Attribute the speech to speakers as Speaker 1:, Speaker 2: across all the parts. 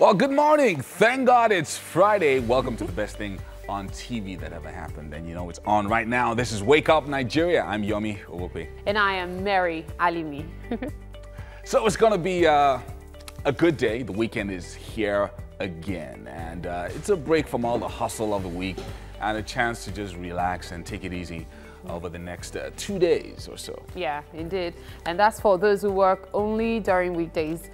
Speaker 1: Well, good morning. Thank God it's Friday. Welcome to the best thing on TV that ever happened. And you know it's on right now. This is Wake Up Nigeria. I'm Yomi Owokwe.
Speaker 2: And I am Mary Alimi.
Speaker 1: So it's going to be a good day. The weekend is here again. And it's a break from all the hustle of the week and a chance to just relax and take it easy over the next 2 days or so.
Speaker 2: Yeah, indeed. And that's for those who work only during weekdays.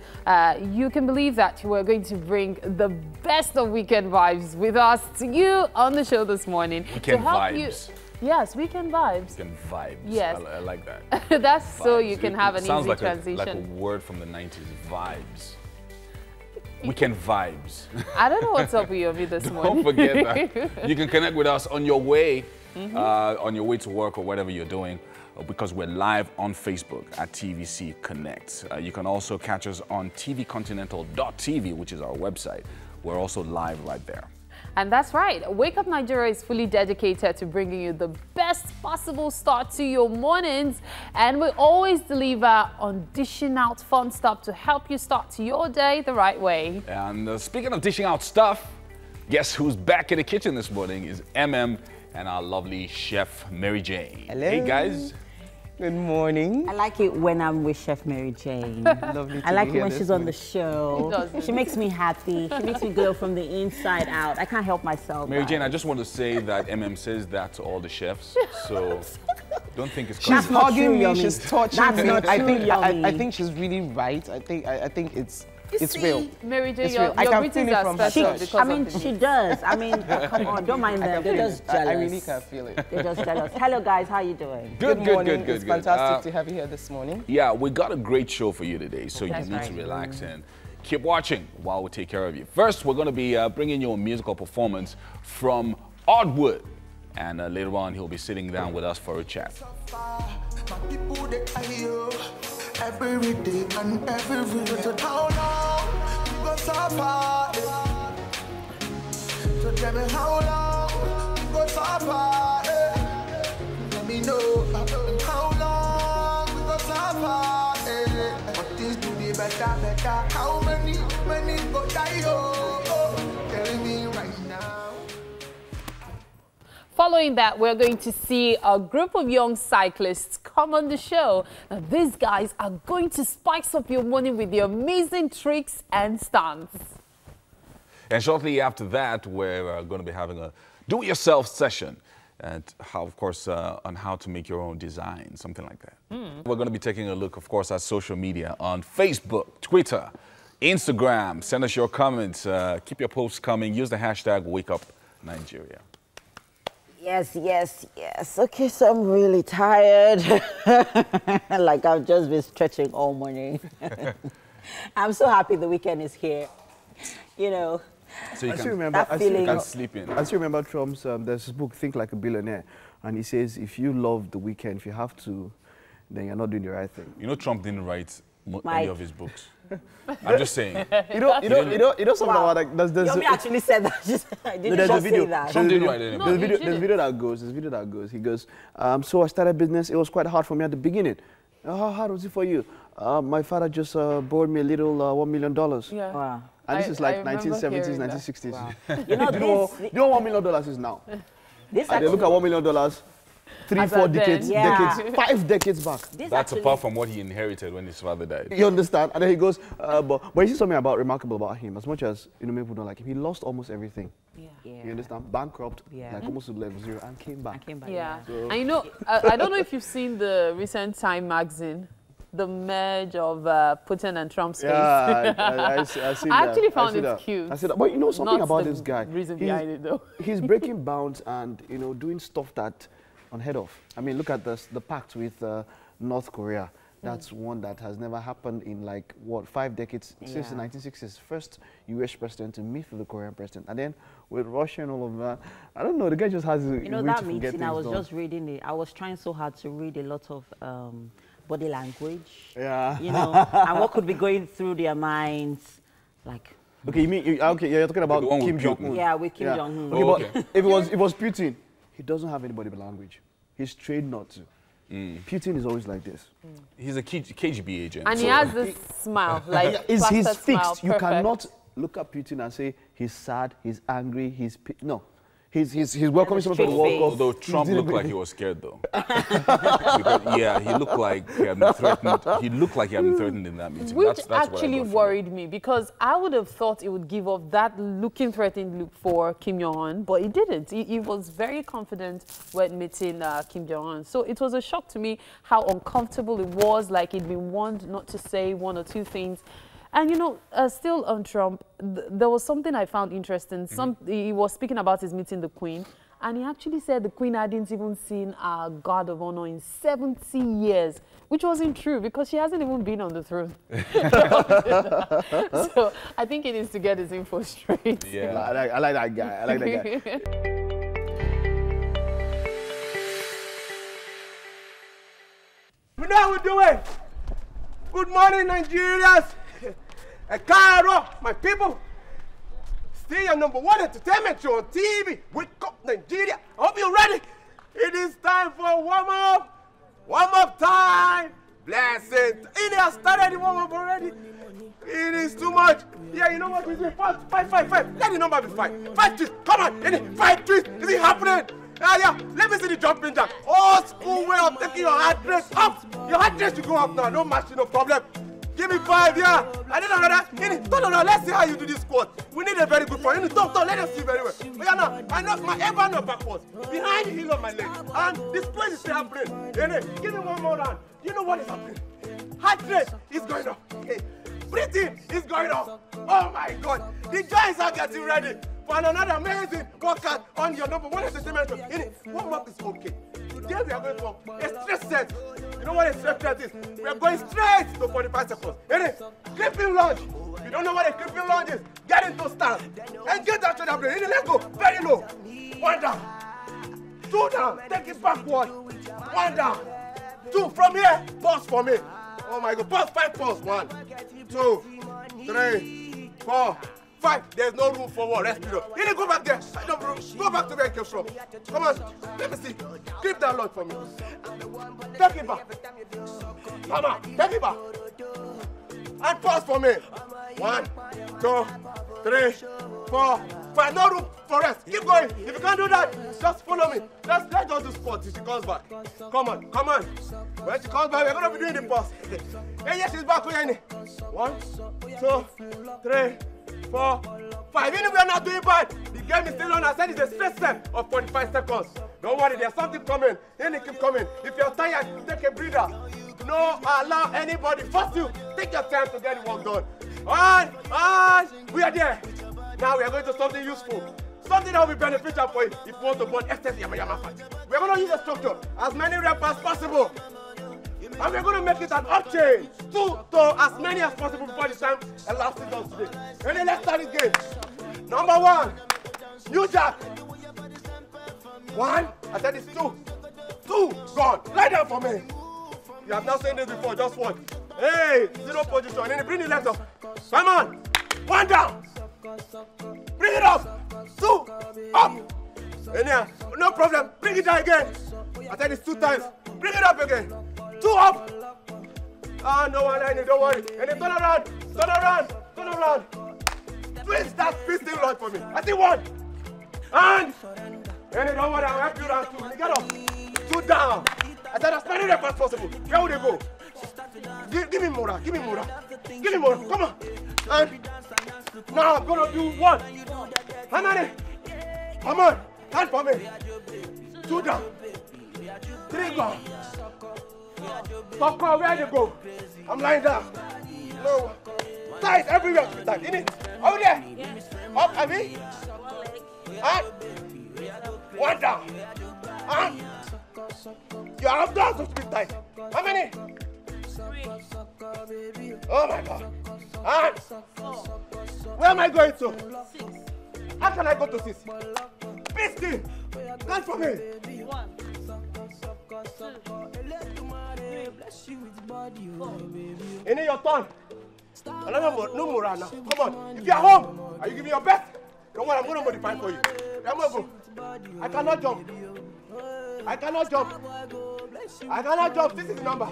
Speaker 2: You can believe that we're going to bring the best of weekend vibes with us to you on the show this morning.
Speaker 1: Weekend
Speaker 2: to help
Speaker 1: vibes.
Speaker 2: Yes, weekend vibes.
Speaker 1: Weekend vibes.
Speaker 2: Yes.
Speaker 1: I like that.
Speaker 2: That's
Speaker 1: Vibes.
Speaker 2: so you can have an
Speaker 1: sounds
Speaker 2: easy
Speaker 1: like
Speaker 2: transition.
Speaker 1: like a word from the 90s, vibes. Weekend vibes.
Speaker 2: I don't know what's up with you this morning.
Speaker 1: Don't forget that. You can connect with us on your way, to work or whatever you're doing, because we're live on Facebook at TVC Connect. You can also catch us on tvcontinental.tv, which is our website. We're also live right there.
Speaker 2: And that's right. Wake Up Nigeria is fully dedicated to bringing you the best possible start to your mornings. And we always deliver on dishing out fun stuff to help you start to your day the right way.
Speaker 1: And speaking of dishing out stuff, guess who's back in the kitchen this morning is MM and our lovely chef, Mary Jane.
Speaker 3: Hello.
Speaker 1: Hey, guys.
Speaker 3: Good morning.
Speaker 4: I like it when I'm with Chef Mary Jane.
Speaker 3: Lovely to
Speaker 4: I like
Speaker 3: be
Speaker 4: it
Speaker 3: here
Speaker 4: when
Speaker 3: this
Speaker 4: she's on the
Speaker 3: morning.
Speaker 4: show. She makes me happy. She makes me go from the inside out. I can't help myself.
Speaker 1: Mary
Speaker 4: guys.
Speaker 1: Jane, I just want to say that MM says that to all the chefs, so don't think it's
Speaker 3: She's
Speaker 4: That's not
Speaker 3: hugging
Speaker 4: true,
Speaker 3: me.
Speaker 4: Yomi.
Speaker 3: She's touching
Speaker 4: That's
Speaker 3: me.
Speaker 4: not
Speaker 3: I
Speaker 4: true,
Speaker 3: think I
Speaker 4: Yomi.
Speaker 3: think she's really right. I think it's
Speaker 2: See,
Speaker 3: real.
Speaker 2: Mary Jane,
Speaker 3: It's
Speaker 2: your
Speaker 3: real. I can
Speaker 2: greetings
Speaker 3: feel it
Speaker 2: are
Speaker 3: from her
Speaker 2: special
Speaker 3: touch.
Speaker 2: because
Speaker 4: I mean,
Speaker 2: of the
Speaker 4: she
Speaker 2: meat.
Speaker 4: does. I mean, come on, don't mind them. They're just jealous.
Speaker 3: I really can feel it.
Speaker 4: They're just jealous. Hello, guys. How you doing?
Speaker 1: Good,
Speaker 3: morning.
Speaker 1: good.
Speaker 3: It's fantastic to have you here this morning.
Speaker 1: Yeah, we got a great show for you today, so you
Speaker 2: That's
Speaker 1: need to
Speaker 2: right.
Speaker 1: relax and keep watching while we take care of you. First, we're going to be bringing you a musical performance from Oddwood, and later on, he'll be sitting down with us for a chat.
Speaker 5: My people, they are you every day and every minute. How long you go suffer? So tell me how long you go suffer? Let me know how long you go suffer. But things to be better. How many go die? Tell me right now.
Speaker 2: Following that, we're going to see a group of young cyclists come on the show. Now, these guys are going to spice up your morning with their amazing tricks and stunts.
Speaker 1: And shortly after that, we're going to be having a do-it-yourself session, and how, of course, on how to make your own design, something like that. We're going to be taking a look, of course, at social media on Facebook, Twitter, Instagram. Send us your comments. Keep your posts coming. Use the hashtag WakeUpNigeria.
Speaker 4: Yes. Okay, so I'm really tired. Like I've just been stretching all morning. I'm so happy the weekend is here. You know,
Speaker 1: So you
Speaker 3: I still
Speaker 1: can,
Speaker 3: remember.
Speaker 4: that feeling.
Speaker 1: sleep in.
Speaker 3: I still remember Trump's. There's this book, Think Like a Billionaire, and he says if you love the weekend, if you have to, then you're not doing the right thing.
Speaker 1: You know, Trump didn't write any
Speaker 4: Mike.
Speaker 1: of his books. I'm just saying.
Speaker 3: You know something
Speaker 4: Wow.
Speaker 3: about like there's
Speaker 4: Yomi actually said that. I didn't
Speaker 3: there's a
Speaker 4: just
Speaker 3: video.
Speaker 4: say that.
Speaker 1: Trump didn't write any
Speaker 2: No,
Speaker 1: book.
Speaker 2: he
Speaker 3: There's a
Speaker 2: didn't.
Speaker 3: video that goes. He goes, so I started business. It was quite hard for me at the beginning. How hard was it for you? My father just borrowed me a little $1 million.
Speaker 2: Yeah.
Speaker 4: Wow.
Speaker 3: And this
Speaker 2: I
Speaker 3: is like
Speaker 2: remember
Speaker 3: 1970s,
Speaker 2: hearing that.
Speaker 3: 1960s.
Speaker 4: You know,
Speaker 3: You know,
Speaker 4: this,
Speaker 3: you know what $1 million is now?
Speaker 4: this
Speaker 3: And they look at $1 million, 3,
Speaker 2: As
Speaker 3: 4
Speaker 2: at then.
Speaker 3: decades,
Speaker 4: Yeah.
Speaker 3: 5 decades back.
Speaker 4: this
Speaker 1: That's
Speaker 4: actually,
Speaker 1: apart from what he inherited when his father died.
Speaker 3: You understand? And then he goes, but you see something remarkable about him. As much as many people don't like him, he lost almost everything.
Speaker 4: Yeah.
Speaker 3: You understand? Bankrupt,
Speaker 4: Yeah.
Speaker 3: like almost to level 0, and came back.
Speaker 4: I came back.
Speaker 2: Yeah.
Speaker 3: So-
Speaker 2: And you know, I don't know if you've seen the recent Time magazine, the merge of Putin and Trump's face.
Speaker 3: Yeah, I see that.
Speaker 2: I actually found
Speaker 3: see
Speaker 2: it
Speaker 3: that.
Speaker 2: cute.
Speaker 3: I see that. But you know something
Speaker 2: Not
Speaker 3: about
Speaker 2: the
Speaker 3: this guy?
Speaker 2: reason
Speaker 3: He's-
Speaker 2: behind it, though.
Speaker 3: He's breaking bounds and, doing stuff that unheard of. I mean, look at the pact with North Korea. That's one that has never happened in 5 decades since the
Speaker 4: Yeah.
Speaker 3: 1960s. First US president to meet with the Korean president. And then with Russia and all of that, I don't know, the guy just has a
Speaker 4: You know,
Speaker 3: way
Speaker 4: that
Speaker 3: to forget
Speaker 4: meeting, I
Speaker 3: things
Speaker 4: was
Speaker 3: done.
Speaker 4: just reading it. I was trying so hard to read a lot of body language.
Speaker 3: Yeah.
Speaker 4: You know, and what could be going through their minds. Like,
Speaker 3: Okay, you're talking about
Speaker 1: The one with
Speaker 3: Kim
Speaker 1: Putin.
Speaker 3: Jong-un.
Speaker 4: yeah, with Kim
Speaker 3: Yeah.
Speaker 4: Jong-un.
Speaker 3: Okay,
Speaker 1: Oh,
Speaker 3: but
Speaker 1: okay.
Speaker 3: if it was Putin, he doesn't have anybody with language. He's trained not to. Putin is always like this.
Speaker 1: He's a KGB agent.
Speaker 2: And he
Speaker 1: so-
Speaker 2: has this smile, like
Speaker 3: He's
Speaker 2: plastered smile,
Speaker 3: fixed. You
Speaker 2: perfect.
Speaker 3: cannot look at Putin and say he's sad, he's angry, no. He's welcoming someone to the World Cup.
Speaker 1: Although Trump looked like he was scared, though. Because, yeah, he looked like he had been threatened. He looked like he had been threatened in that meeting.
Speaker 2: Which
Speaker 1: that's
Speaker 2: actually worried me, because I would have thought it would give off that looking threatened look for Kim Jong-un, but it didn't. He was very confident when meeting Kim Jong-un. So it was a shock to me how uncomfortable it was, like he'd been warned not to say one or two things. And, you know, still on Trump, there was something I found interesting. He was speaking about his meeting the Queen, and he actually said the Queen hadn't even seen a guard of honor in 70 years, which wasn't true because she hasn't even been on the throne. So I think he needs to get his info straight.
Speaker 3: Yeah, I like that guy. I like that guy.
Speaker 6: You know how we're doing. Good morning, Nigerians. Cairo, my people. Still your #1 entertainment show on TV. Wake up, Nigeria. I hope you're ready. It is time for warm-up. Warm-up time. Blessings. It has started the warm-up already. It is too much. Yeah, you know what we do? 5. Let the number be 5. 5 trees. Come on. 5 trees. Is it happening? Yeah. Let me see the jumping jack. Old school way of taking your heart rate up. Your heart rate should go up now. No machine, no problem. Give me 5, yeah. I need another. No, let's see how you do this squat. We need a very good one. Talk, let us see very well. But yeah, now, I knock my elbow not backwards. Behind the heel of my leg. And this place is still happening. Give me one more round. You know what is happening? Heart rate is going up. Breathing is going up. Oh my God. The giants are getting ready for another amazing workout on your #1 entertainment show. Warm-up is okay. Today we are going for a straight set. You know what a straight set is? We are going straight to 45 seconds. Gripping lunge. If you don't know what a gripping lunge is, get into stance. And get that shoulder blade. Let go. Very low. 1 down. 2 down. Take it backward. 1 down. 2 from here. Pause for me. Oh my God. Pause. 5 pause. 1, 2, 3, 4, 5. There's no room for one. Rest period. You need to go back there. Go back to where it came from. Come on. Let me see. Grip that lunge for me. Take it back. Come on. Take it back. And pause for me. 1, 2, 3, 4, 5. No room for rest. Keep going. If you can't do that, just follow me. Let's just do squat till she comes back. Come on. When she comes back, we're going to be doing the pause. Hey, yes, she's back. 1, 2, 3, 4, 5. Even if we are not doing bad, the game is still on. I said it's a straight set of 45 seconds. Don't worry, there's something coming. Then it keep coming. If you're tired, take a breather. No allow anybody force you. Take your time to get the work done. And we are there. Now we are going to something useful. Something that will be beneficial for you if you want to burn excess yama fat. We are going to use a structure, as many reps as possible. And we're going to make it an up change to as many as possible before the time elapses on today. And then let's start this game. #1, new jack. 1, I said it's 2. 2, gone. Lie down for me. You have not seen this before, just watch. Hey, 0 position. And then bring the legs up. Come on. 1 down. Bring it up. 2, up. And yeah, no problem. Bring it down again. I said it's 2 times. Bring it up again. 2 up. No one, don't worry. And then turn around. Twist that piston rod for me. I see 1. And then don't worry, I'll help you round 2. Get up. 2 down. I said as many reps as possible. Where would they go? Give me more. Come on. And now I'm gonna do 1. How many? Come on. Hand for me. 2 down. 3 gone. Talk where they go. I'm lying down. No. Tight everywhere. Tight. In it. Over there. Up, I mean. And 1 down. And you are up down, so speed tight. How many?
Speaker 2: 3.
Speaker 6: Oh my God. And where am I going to?
Speaker 2: 6.
Speaker 6: How can I go to 6? Piston. Stand for me.
Speaker 2: 1, 2, 3, 4.
Speaker 6: In your turn. No more now. Come on. If you're home, are you giving your best? Don't worry, I'm going to modify for you. Come on, go. I cannot jump. 6 is the number.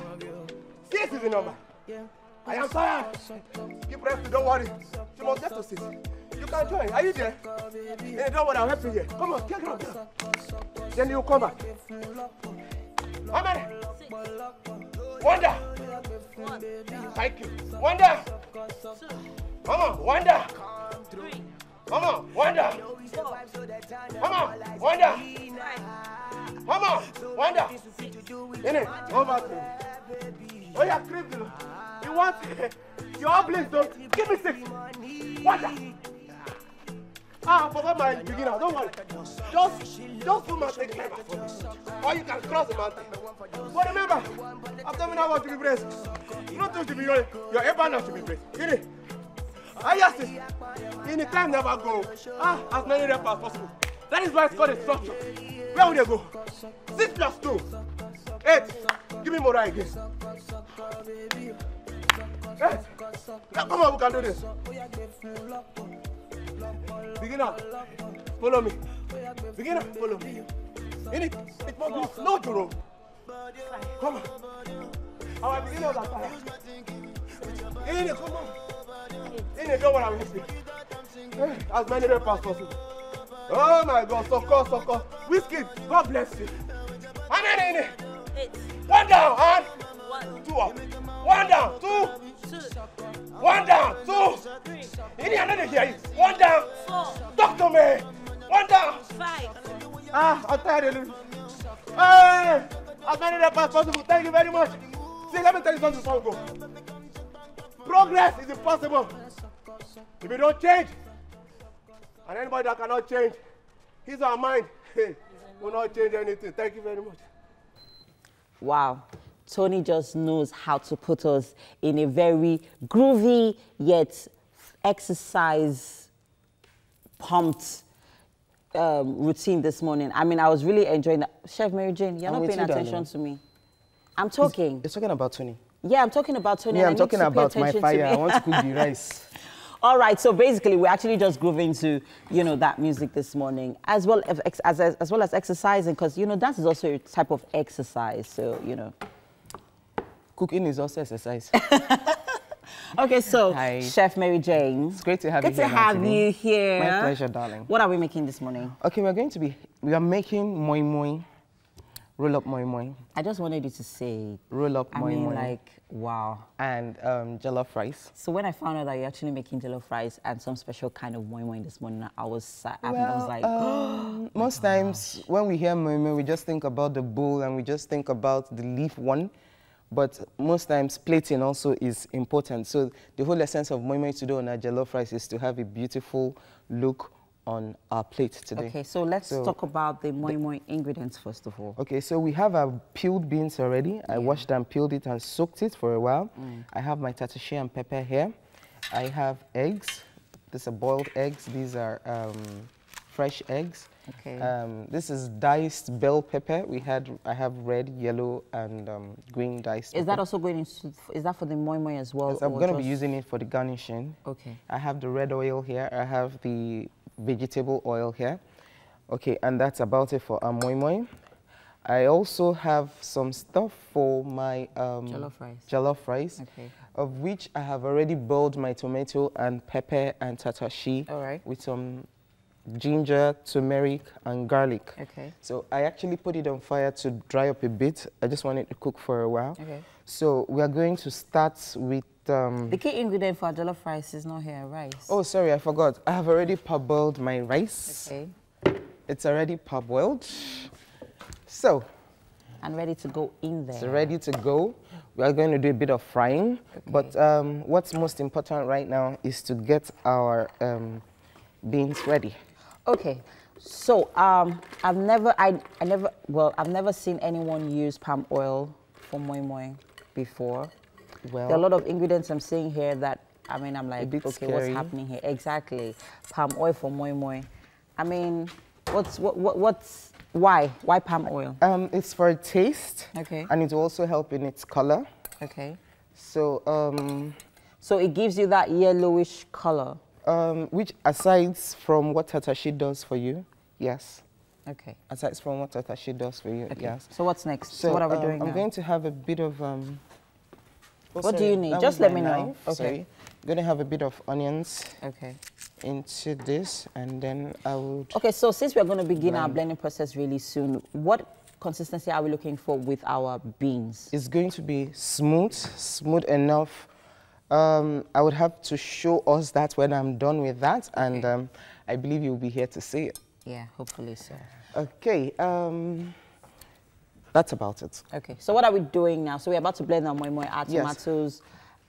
Speaker 6: 6 is the number. I am tired. Keep resting, don't worry. You must get to sit. You can join. Are you there? Hey, don't worry, I'll help you here. Come on, get up. Then you come back. How many? Wonder. Thank you. Wonder. Come on, Wonder. Come on, Wonder. Come on, Wonder. Come on, Wonder. In it, come back. Oh, yeah, creep. You want your place, don't give me 6. Wonder. I forgot my beginner. Don't worry. Just do my thing clever for me. Or you can cross the mountain. But remember, abdominal want to be braced. Not to be your abdomen should be braced. In it. Yes, in the time never go. As many reps as possible. That is why it's called a structure. Where would they go? 6 plus 2. 8. Give me more again. 8. Now come on, we can do this. Beginner, follow me. Beginner, follow me. In it won't be slow to roll. Come on. Our beginners are tired. In it, come on. In it, don't worry, I'm listening. As many reps as possible. Oh my God, sucker. Whiskey, God bless you. How many in it?
Speaker 7: 8.
Speaker 6: 1 down and 2 up. 1 down, 2. 1 down, 2.
Speaker 7: 3.
Speaker 6: In here, I know they hear you. 1 down.
Speaker 7: 4.
Speaker 6: Talk to me. 1 down.
Speaker 7: 5.
Speaker 6: I'm tired of it. Hey, as many reps as possible. Thank you very much. See, let me tell you something before we go. Progress is impossible if you don't change. And anybody that cannot change, his or mind, will not change anything. Thank you very much.
Speaker 4: Wow. Tony just knows how to put us in a very groovy yet exercise pumped routine this morning. I mean, I was really enjoying that. Chef Mary Jane, you're not paying attention to me. I'm talking.
Speaker 8: You're talking about Tony.
Speaker 4: Yeah, I'm talking about Tony.
Speaker 8: Yeah, I'm talking about my fire. I want to cook the rice.
Speaker 4: All right, so basically we're actually just grooving to, that music this morning, as well as exercising, because, dance is also a type of exercise, so,
Speaker 8: Cooking is also exercise.
Speaker 4: Okay, so,
Speaker 8: Hi.
Speaker 4: Chef Mary Jane.
Speaker 8: It's great to have you here.
Speaker 4: Good to have you here.
Speaker 8: My pleasure, darling.
Speaker 4: What are we making this morning?
Speaker 8: Okay, we are making moi moi, roll up moi moi.
Speaker 4: I just wanted you to say,
Speaker 8: roll up moi moi.
Speaker 4: like, wow.
Speaker 8: And jollof rice.
Speaker 4: So when I found out that you're actually making jollof rice and some special kind of moi moi this morning, I was like,
Speaker 8: most times when we hear moi moi, we just think about the bowl and we just think about the leaf one. But most times plating also is important. So the whole essence of moi moi today on our jollof rice is to have a beautiful look on our plate today.
Speaker 4: Okay, so let's talk about the moi moi ingredients first of all.
Speaker 8: Okay, so we have our peeled beans already. Yeah. I washed and peeled it and soaked it for a while. I have my tatashe and pepper here. I have eggs. These are boiled eggs. These are fresh eggs.
Speaker 4: Okay.
Speaker 8: This is diced bell pepper. I have red, yellow, and green diced pepper.
Speaker 4: Is that also going into, is that for the moi moi as well?
Speaker 8: Yes, I'm going to be using it for the garnishing.
Speaker 4: Okay.
Speaker 8: I have the red oil here. I have the vegetable oil here. Okay, and that's about it for our moi moi. I also have some stuff for my jollof rice.
Speaker 4: Okay.
Speaker 8: Of which I have already boiled my tomato and pepper and tatashe.
Speaker 4: All right.
Speaker 8: With some ginger, turmeric, and garlic.
Speaker 4: Okay.
Speaker 8: So I actually put it on fire to dry up a bit. I just want it to cook for a while.
Speaker 4: Okay.
Speaker 8: So we are going to start with
Speaker 4: the key ingredient for our jollof rice is not here, rice.
Speaker 8: Oh, sorry, I forgot. I have already parboiled my rice.
Speaker 4: Okay.
Speaker 8: It's already parboiled. So.
Speaker 4: And ready to go in there.
Speaker 8: It's ready to go. We are going to do a bit of frying. Okay. But what's most important right now is to get our beans ready. Okay.
Speaker 4: So I've never seen anyone use palm oil for moi moi before.
Speaker 8: Well,
Speaker 4: there are a lot of ingredients I'm seeing here that, I mean, I'm like, okay,
Speaker 8: scary.
Speaker 4: What's happening here? Exactly. Palm oil for moi moi. I mean, why palm oil?
Speaker 8: It's for taste.
Speaker 4: Okay.
Speaker 8: And it will also help in its color.
Speaker 4: Okay.
Speaker 8: So,
Speaker 4: so it gives you that yellowish color.
Speaker 8: Which aside from what tatashe does for you, yes.
Speaker 4: Okay.
Speaker 8: Aside from what tatashe does for you,
Speaker 4: okay.
Speaker 8: yes.
Speaker 4: So what's next? So what are we doing now?
Speaker 8: I'm going to have a bit of,
Speaker 4: What do you need?
Speaker 8: That
Speaker 4: Just
Speaker 8: was
Speaker 4: let
Speaker 8: my
Speaker 4: me know.
Speaker 8: knife.
Speaker 4: Okay.
Speaker 8: Sorry. I'm going to have a bit of onions
Speaker 4: Okay.
Speaker 8: into this, and then I would...
Speaker 4: Okay, so since we're going to begin our blending process really soon, what consistency are we looking for with our beans?
Speaker 8: It's going to be smooth enough. I would have to show us that when I'm done with that, and I believe you'll be here to see it.
Speaker 4: Yeah, hopefully so.
Speaker 8: Okay, that's about it.
Speaker 4: Okay, so what are we doing now? So we're about to blend our moi moi, add
Speaker 8: Yes.
Speaker 4: tomatoes,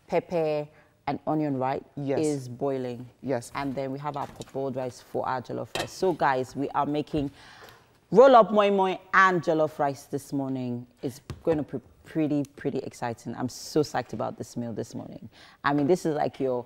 Speaker 4: pepper, and onion, right?
Speaker 8: Yes.
Speaker 4: Is boiling.
Speaker 8: Yes.
Speaker 4: And then we have our boiled rice for our jollof rice. So guys, we are making roll up moi moi and jollof rice this morning. It's going to be pretty exciting. I'm so psyched about this meal this morning. I mean, this is like your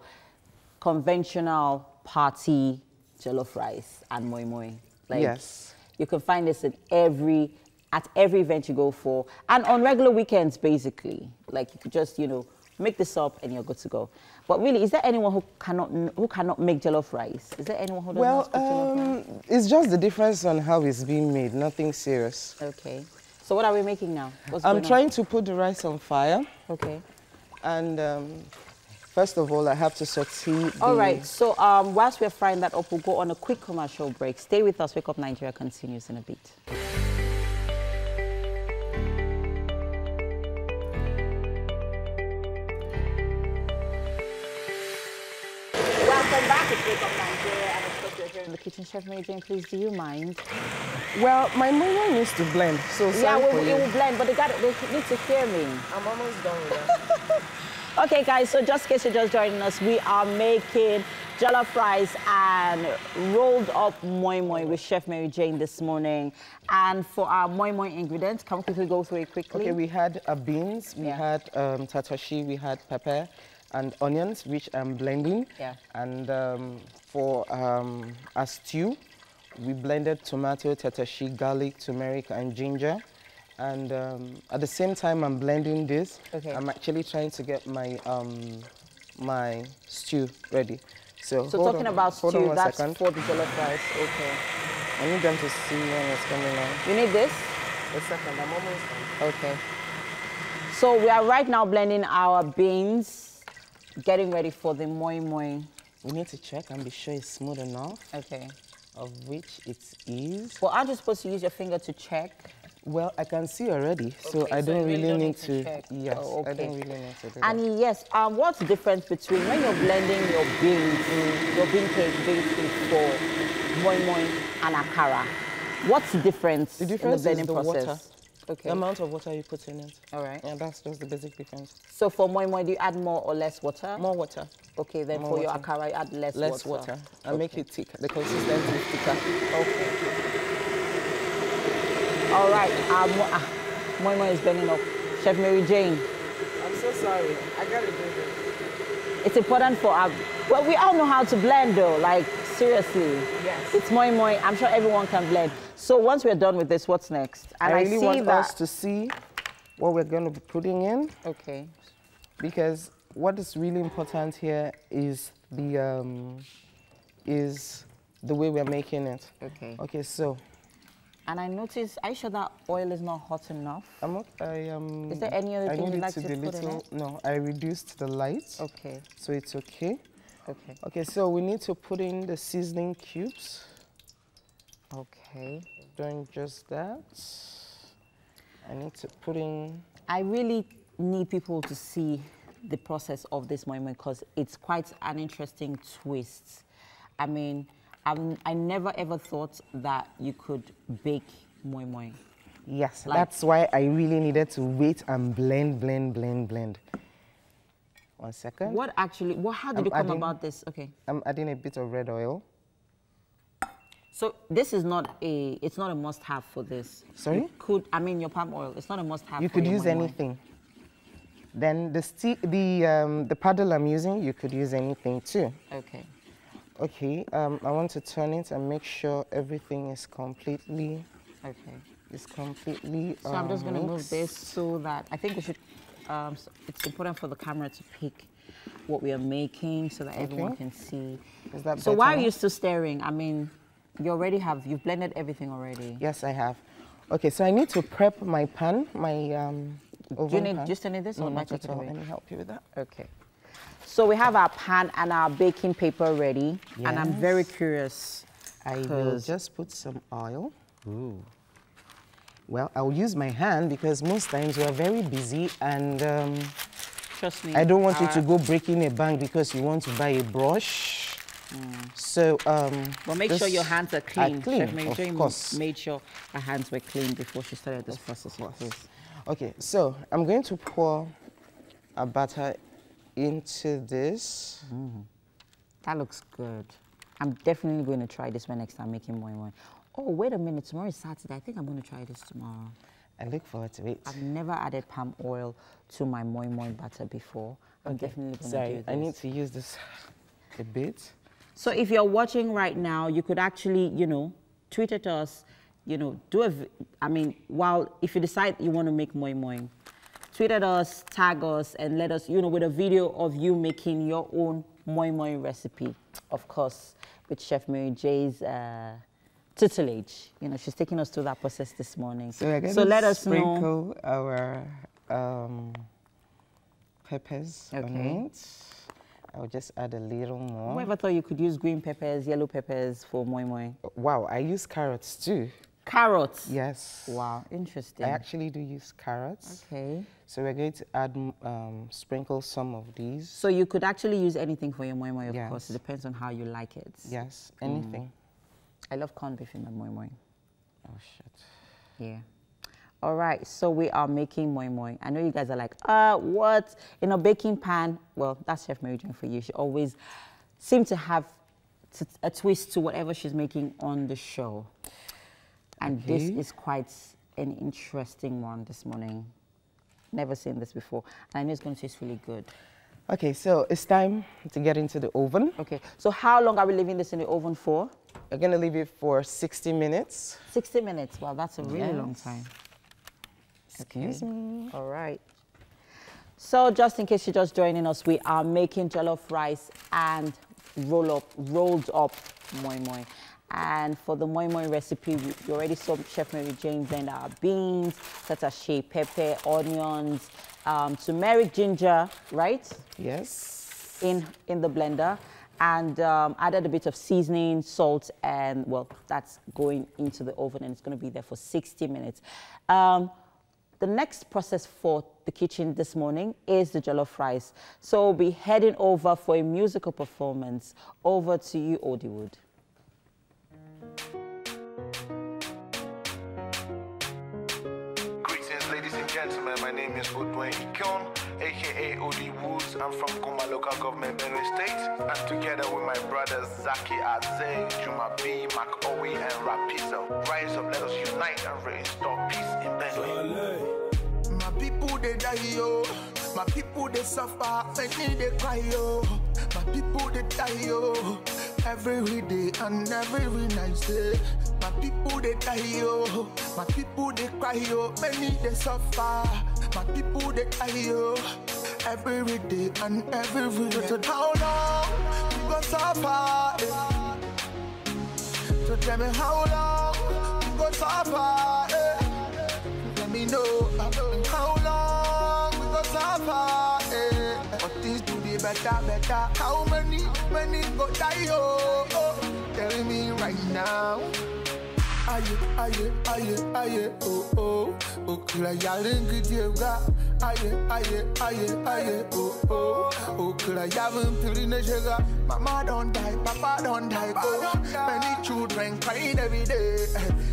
Speaker 4: conventional party jollof rice and moi moi. Like,
Speaker 8: Yes.
Speaker 4: You can find this at every event you go for, and on regular weekends, basically. Like, you could just, you know, make this up and you're good to go. But really, is there anyone who cannot make jollof rice? Is there anyone who doesn't know how to make jollof rice?
Speaker 8: It's just the difference on how it's being made, nothing serious.
Speaker 4: Okay. So what are we making now? What's
Speaker 8: I'm
Speaker 4: going on?
Speaker 8: trying to put the rice on fire,
Speaker 4: Okay.
Speaker 8: and first of all, I have to saute the...
Speaker 4: All right. So whilst we're frying that up, we'll go on a quick commercial break. Stay with us. Wake Up Nigeria continues in a bit. Welcome back to Wake Up Nigeria, and of course we're here in the kitchen. Chef Mary Jane, please, do you mind?
Speaker 8: Well, my moi needs to blend, so
Speaker 4: Yeah,
Speaker 8: sorry for
Speaker 4: it
Speaker 8: you.
Speaker 4: will blend, but they need to hear me.
Speaker 8: I'm almost done with that.
Speaker 4: Okay, guys, so just in case you're just joining us, we are making jollof rice and rolled up moi moi with Chef Mary Jane this morning. And for our moi moi ingredients, can we quickly go through it quickly?
Speaker 8: Okay, we had beans, we had tatashi, we had pepper and onions, which I'm blending.
Speaker 4: Yeah.
Speaker 8: And for a stew, we blended tomato, tatashi, garlic, turmeric, and ginger. And at the same time I'm blending this, I'm actually trying to get my my stew ready. So
Speaker 4: talking about stew, that's
Speaker 8: second.
Speaker 4: for the jollof rice. Okay.
Speaker 8: I need them to see when it's coming out.
Speaker 4: You need this?
Speaker 8: A second, I'm almost done.
Speaker 4: Okay. So we are right now blending our beans, getting ready for the moi moi.
Speaker 8: We need to check and be sure it's smooth enough,
Speaker 4: Okay.
Speaker 8: of which it is.
Speaker 4: Well, aren't you supposed to use your finger to check?
Speaker 8: Well, I can see already, so
Speaker 4: Okay,
Speaker 8: I
Speaker 4: so
Speaker 8: don't
Speaker 4: you
Speaker 8: really need to.
Speaker 4: check.
Speaker 8: Yes,
Speaker 4: Oh,
Speaker 8: I
Speaker 4: okay.
Speaker 8: don't really need to do that.
Speaker 4: And yes, what's the difference between when you're blending your bean cake basically for moi moi and akara? What's the difference,
Speaker 8: The difference
Speaker 4: in the
Speaker 8: is
Speaker 4: blending
Speaker 8: the
Speaker 4: process?
Speaker 8: water.
Speaker 4: Okay.
Speaker 8: The amount of water you put in it.
Speaker 4: All right.
Speaker 8: Yeah, that's just the basic difference.
Speaker 4: So for moi moi, do you add more or less water?
Speaker 8: More water,
Speaker 4: Okay, then
Speaker 8: More
Speaker 4: for your
Speaker 8: water.
Speaker 4: akara, you add
Speaker 8: less water, and make it thick. The consistency is thicker.
Speaker 4: Okay. All right. Moi moi is blending up. Chef Mary Jane.
Speaker 8: I'm so sorry. I gotta do this.
Speaker 4: It's important for our. Well, we all know how to blend, though. Like seriously.
Speaker 8: Yes.
Speaker 4: It's moi moi. I'm sure everyone can blend. So once we're done with this, what's next? And
Speaker 8: I really
Speaker 4: see
Speaker 8: want
Speaker 4: that.
Speaker 8: us to see what we're going to be putting in,
Speaker 4: Okay.
Speaker 8: because what is really important here is the way we're making it.
Speaker 4: Okay.
Speaker 8: Okay, so
Speaker 4: And I noticed. Are you sure that oil is not hot enough?
Speaker 8: Is
Speaker 4: there any other
Speaker 8: I
Speaker 4: thing
Speaker 8: need
Speaker 4: you'd
Speaker 8: it
Speaker 4: like
Speaker 8: to
Speaker 4: to
Speaker 8: be
Speaker 4: put in
Speaker 8: little.
Speaker 4: it?
Speaker 8: No, I reduced the light,
Speaker 4: Okay.
Speaker 8: so it's okay.
Speaker 4: Okay.
Speaker 8: Okay, so we need to put in the seasoning cubes.
Speaker 4: Okay.
Speaker 8: Doing just that. I need to put in.
Speaker 4: I really need people to see the process of this moi moi because it's quite an interesting twist. I mean, I never ever thought that you could bake moi moi.
Speaker 8: Yes,
Speaker 4: Like-
Speaker 8: that's why I really needed to wait and blend. 1 second.
Speaker 4: How did
Speaker 8: I'm
Speaker 4: you come
Speaker 8: adding-
Speaker 4: about this? Okay.
Speaker 8: I'm adding a bit of red oil.
Speaker 4: So this is it's not a must-have for this.
Speaker 8: Sorry?
Speaker 4: Your palm oil, it's not a must-have
Speaker 8: You
Speaker 4: for
Speaker 8: could
Speaker 4: your
Speaker 8: use
Speaker 4: moi moi.
Speaker 8: anything. Then the paddle I'm using, you could use anything too.
Speaker 4: Okay.
Speaker 8: Okay, I want to turn it and make sure everything is completely,
Speaker 4: Okay.
Speaker 8: So
Speaker 4: So I'm just going to move this so that I think we should, it's important for the camera to pick what we are making so that everyone can see.
Speaker 8: Is that
Speaker 4: So why
Speaker 8: better?
Speaker 4: are you still stirring? I mean, you've blended everything already.
Speaker 8: Yes, I have. Okay, so I need to prep my pan,
Speaker 4: Do you need just any of this?
Speaker 8: No,
Speaker 4: or
Speaker 8: not
Speaker 4: take
Speaker 8: at
Speaker 4: it
Speaker 8: all.
Speaker 4: away?
Speaker 8: Let me help you with that.
Speaker 4: Okay. So we have our pan and our baking paper ready. And I'm very curious.
Speaker 8: I will just put some oil. Ooh. Well, I'll use my hand because most times we are very busy and
Speaker 4: trust me.
Speaker 8: I don't want you to go breaking a bank because you want to buy a brush. So,
Speaker 4: well, make sure your hands are clean. Chef Mary
Speaker 8: of
Speaker 4: Jane
Speaker 8: course.
Speaker 4: made sure her hands were clean before she started this process.
Speaker 8: Okay, so I'm going to pour a batter into this.
Speaker 4: That looks good. I'm definitely going to try this one next time making moi moi. Oh, wait a minute. Tomorrow is Saturday. I think I'm going to try this tomorrow.
Speaker 8: I look forward to it.
Speaker 4: I've never added palm oil to my moi moi batter before. I'm definitely going to do this.
Speaker 8: I need to use this a bit.
Speaker 4: So if you're watching right now, you could actually, you know, tweet at us, you know, if you decide you want to make moi moi, tweet at us, tag us, and let us, you know, with a video of you making your own moi moi recipe, of course, with Chef Mary J's tutelage. You know, she's taking us through that process this morning.
Speaker 8: So we're going to sprinkle our peppers on it. I'll just add a little more.
Speaker 4: Whoever thought you could use green peppers, yellow peppers for moi moi?
Speaker 8: Wow, I use carrots too.
Speaker 4: Carrots?
Speaker 8: Yes.
Speaker 4: Wow, interesting.
Speaker 8: I actually do use carrots.
Speaker 4: Okay.
Speaker 8: So we're going to add, sprinkle some of these.
Speaker 4: So you could actually use anything for your moi moi, of course. It depends on how you like it.
Speaker 8: Yes, anything.
Speaker 4: I love corned beef in my moi moi.
Speaker 8: Oh, shit.
Speaker 4: Yeah. All right, so we are making moi moi. I know you guys are like, what? In a baking pan? Well, that's Chef Mary Jane for you. She always seems to have a twist to whatever she's making on the show. And this is quite an interesting one this morning. Never seen this before. And I know it's going to taste really good.
Speaker 8: Okay, so it's time to get into the oven.
Speaker 4: Okay, so how long are we leaving this in the oven for?
Speaker 8: We're going to leave it for 60 minutes.
Speaker 4: 60 minutes. Wow, that's a really long time.
Speaker 8: Excuse me.
Speaker 4: All right. So just in case you're just joining us, we are making jollof rice and rolled up moi moi. And for the moi moi recipe, you already saw Chef Mary Jane blend our beans, such as shea pepper, onions, turmeric, ginger, right?
Speaker 8: Yes.
Speaker 4: In the blender. And added a bit of seasoning, salt, and, well, that's going into the oven, and it's going to be there for 60 minutes. The next process for the kitchen this morning is the jollof rice. So we'll be heading over for a musical performance. Over to you, Odiwood.
Speaker 5: Greetings, ladies and gentlemen. My name is Udwayne Ikon, aka Odi Woods. I'm from Guma Local Government, Benue State. And together with my brothers Zaki Azay, Juma B, Mac Owe, and Rapizo, rise up, let us unite and restore peace in Benue. My people they die, yo. My people they suffer, many they cry, yo. My people they die, yo. Every day and every night day. My people they die, yo. My people they cry, yo. Many they suffer. My people they die, yo. Every day and every night. How long we gonna suffer? So tell me how long we gonna suffer? Let me know how long we gonna suffer. But things to be better. How many go die? Oh, tell me right now. Aye, oh, kila yalin gidiyega. Aye, oh, kila yavin pirine jega. Mama don't die, Papa don't die, oh. Many children crying every day.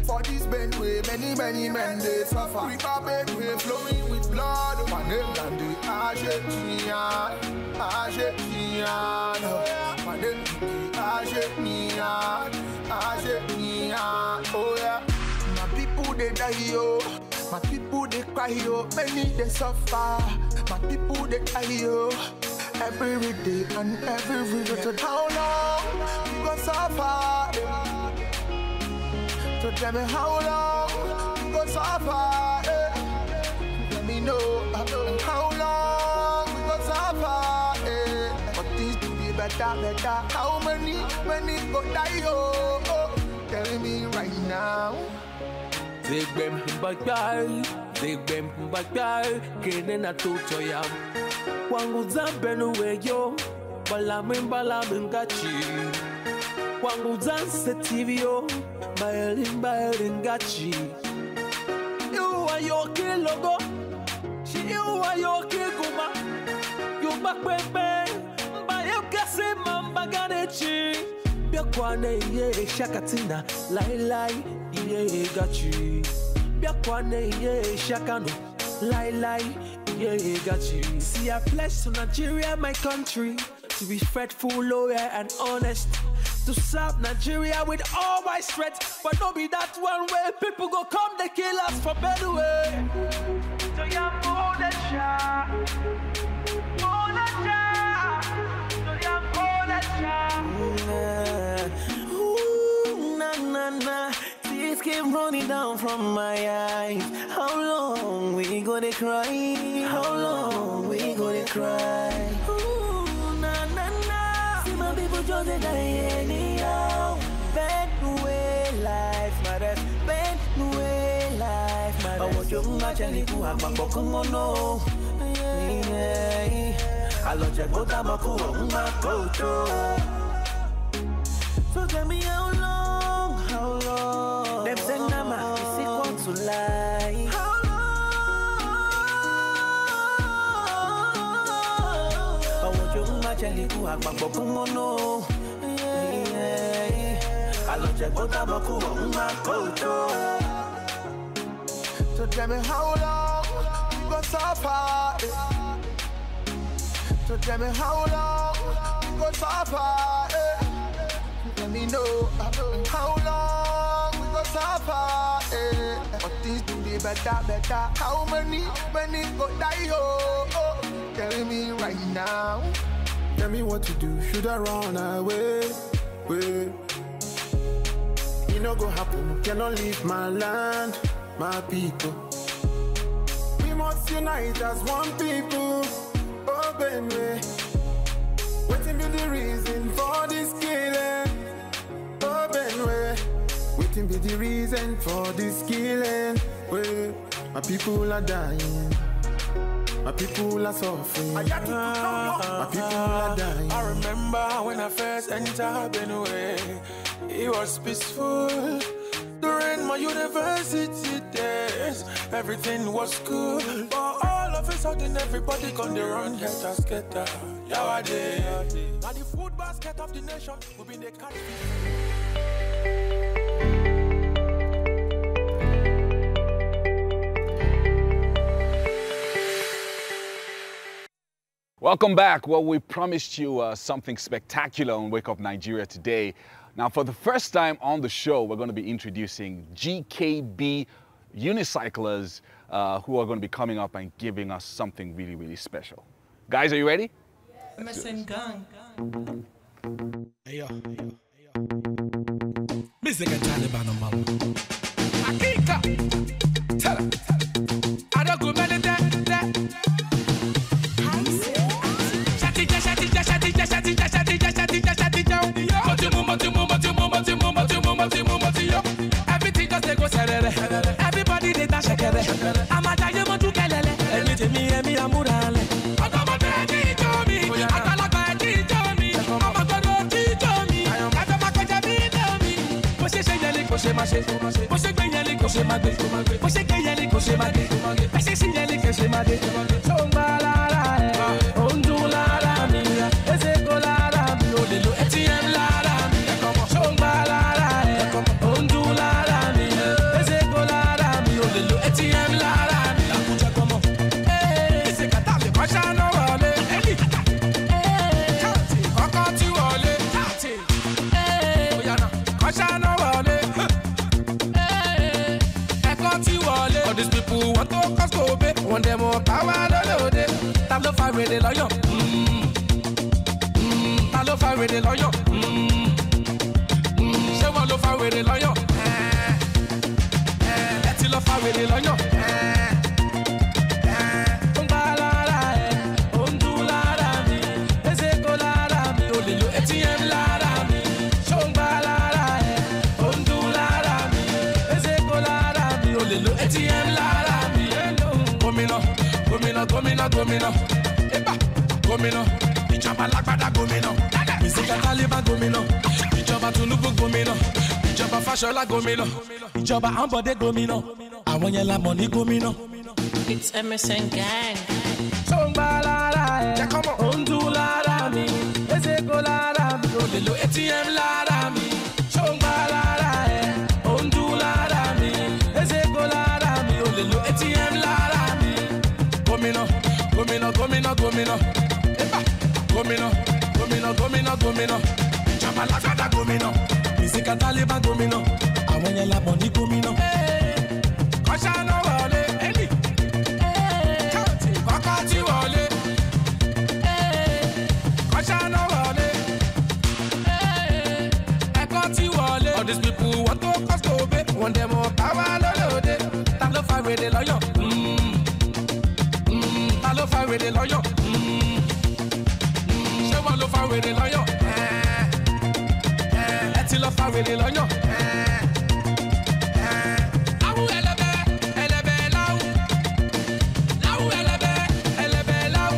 Speaker 5: For this Benue, many men they suffer. River Benue flowing with blood. Manel and the Argentinian. Manel Argentinian. Oh yeah. My people they die, yo. My people they cry, yo. Many they suffer. My people they die, yo. Every day and every day. How long we gonna suffer? So tell me how long we gonna suffer? Let me know how long we gonna suffer? But things to be better. How many go die? Oh, tell me right now.
Speaker 7: Zigbem Bagay, Zigbem Bagay, Kenena Totoyam. Wangu Zambenu yo, Balamin Gachi. Wangu Zanse TVO, Baelin Gachi. You are your kilogo, you are your kiguma. You back baby, Bayo Kase Mambaganechi. Biakwane ye Shakatina, Lai, ye gachi. Biakwane ye Shakano, Lai, ye gachi. See, I pledge to Nigeria, my country, to be faithful, loyal, and honest. To serve Nigeria with all my strength, but don't be that one way people go come, they kill us for better way. So you're more than Nah. Tears keep running down from my eyes. How long we gonna cry? How long we gonna cry? Nah. See my people just die anyhow. Bad way life matters. Bad way life matters. I want you to and you have my book on no. I love you, but I'm a cool, my coach. So tell me how long? Them say nama, is equal to lie. How long? I want you to match and you have my book on no. I love you, but I'm a cool, my coach.
Speaker 5: So tell me how long we gon' suffer. So tell me how long we gon' suffer. Let me know how long we gon' suffer. But things do be better. How many go die? Oh, tell me right now.
Speaker 9: Tell me what to do. Should I run away? Wait. It no go happen. Cannot leave my land, my people. We must unite as one people. Oh, baby. Waiting be the reason for this killing. Oh, baby. Waiting be the reason for this killing. Wait, my people are dying. My people are suffering. My people are dying.
Speaker 7: I remember when I first entered Benue, it was peaceful. During my university days, everything was good. But all of a sudden, everybody on their own head has get down. Yawade. Now the food basket of the nation will be in the country.
Speaker 1: Welcome back. Well, we promised you something spectacular on Wake Up Nigeria today. Now, for the first time on the show, we're going to be introducing GKB unicyclers who are going to be coming up and giving us something really, really special. Guys, are you ready?
Speaker 10: MSN gang.
Speaker 11: Hey yo. Music and Taliban on Mama. Akika. Tell her. I don't go many that. Everything just go serere. Everybody they dance shakere. I'm a jaye mo tu kelele. Emi amurale. Agama ti jomi. Agalagba ti jomi. Amagodo ti jomi. Ata makoja bi domi. Bó ṣe ṣe yẹli kò ṣe má ṣe. Bó ṣe gbé yẹli kò ṣe má gbé. Bó ṣe gbé yẹli kò ṣe má gbé. Bó ṣe ṣe yẹli kò ṣe má gbé. So ń bá lára ẹ̀. Ó ń dún lára mi. Ẹsẹ̀ kò lára mi. Ó lè lo ATM lára mi. So ń bá lára ẹ̀. Ó ń dún lára mi. Ẹsẹ̀ kò lára mi. Ó lè lo ATM lára mi. Àkújẹ kọ́mọ. Ẹsẹ̀ kàtà mi kọ́ ṣáná wọlé. Kọ́kọ́ tí wọlé. Oyana kọ́ ṣáná wọlé. Ẹ̀kọ́ tí wọlé. All these people want to cause Kobe. Want them more power lọ́lọ́dẹ. Ta ló fa wèrè lọ́yọ̀? Ta ló fa wèrè lọ́yọ̀? Ṣé wọ́n ló fa wèrè lọ́yọ̀? Ẹ ti lọ fa wèrè lọ́yọ̀. Ó ń bá lára ẹ̀, ó ń dún lára mi. Ẹsẹ̀ kò lára mi, ó lè lo ATM lára mi. Ṣé ó ń bá lára ẹ̀, ó ń dún lára mi. Ẹsẹ̀ kò lára mi, ó lè
Speaker 7: gómìnà, gómìnà, gómìnà. Eba, gómìnà. Ìjọba lágbádá gómìnà. Mísíkà Tálíbà gómìnà. Ìjọba Tinubu gómìnà. Ìjọba Fáṣọlá gómìnà. Ìjọba Ambode gómìnà. Àwọn yẹn la mọ̀ ní gómìnà.
Speaker 10: It's MSN gang.
Speaker 7: Songba lára ẹ̀. Òǹdú lára mi. Ezeko lára mi. O lè lo ATM lára mi. Songba lára ẹ̀. Òǹdú lára mi. Ezeko lára mi. O lè lo ATM lára mi. Gómìnà, gómìnà, gómìnà, gómìnà. Eba, gómìnà, gómìnà, gómìnà, gómìnà. Ìjọba lágbádá gómìnà. Mísíkà Tálíbà gómìnà. Àwọn yẹn la mọ̀ ní gómìnà. Kọ́ṣá náà wọlé. Ẹni. Kọ́kọ́ tí wọlé. Kọ́ṣá náà wọlé. Ẹ̀kọ́ tí wọlé. All these people want to cause to obey. Want them more power lọ́lọ́dẹ. Ta ló fa wèrè lọ́yọ̀? Ta ló fa wèrè lọ́yọ̀? Ṣé wọ́n ló fa wèrè lọ́yọ̀? Ẹ ti lọ fa wèrè lọ́yọ̀. Láwù ẹlẹ́bẹ̀, ẹlẹ́bẹ̀ láwù. Láwù ẹlẹ́bẹ̀, ẹlẹ́bẹ̀ láwù.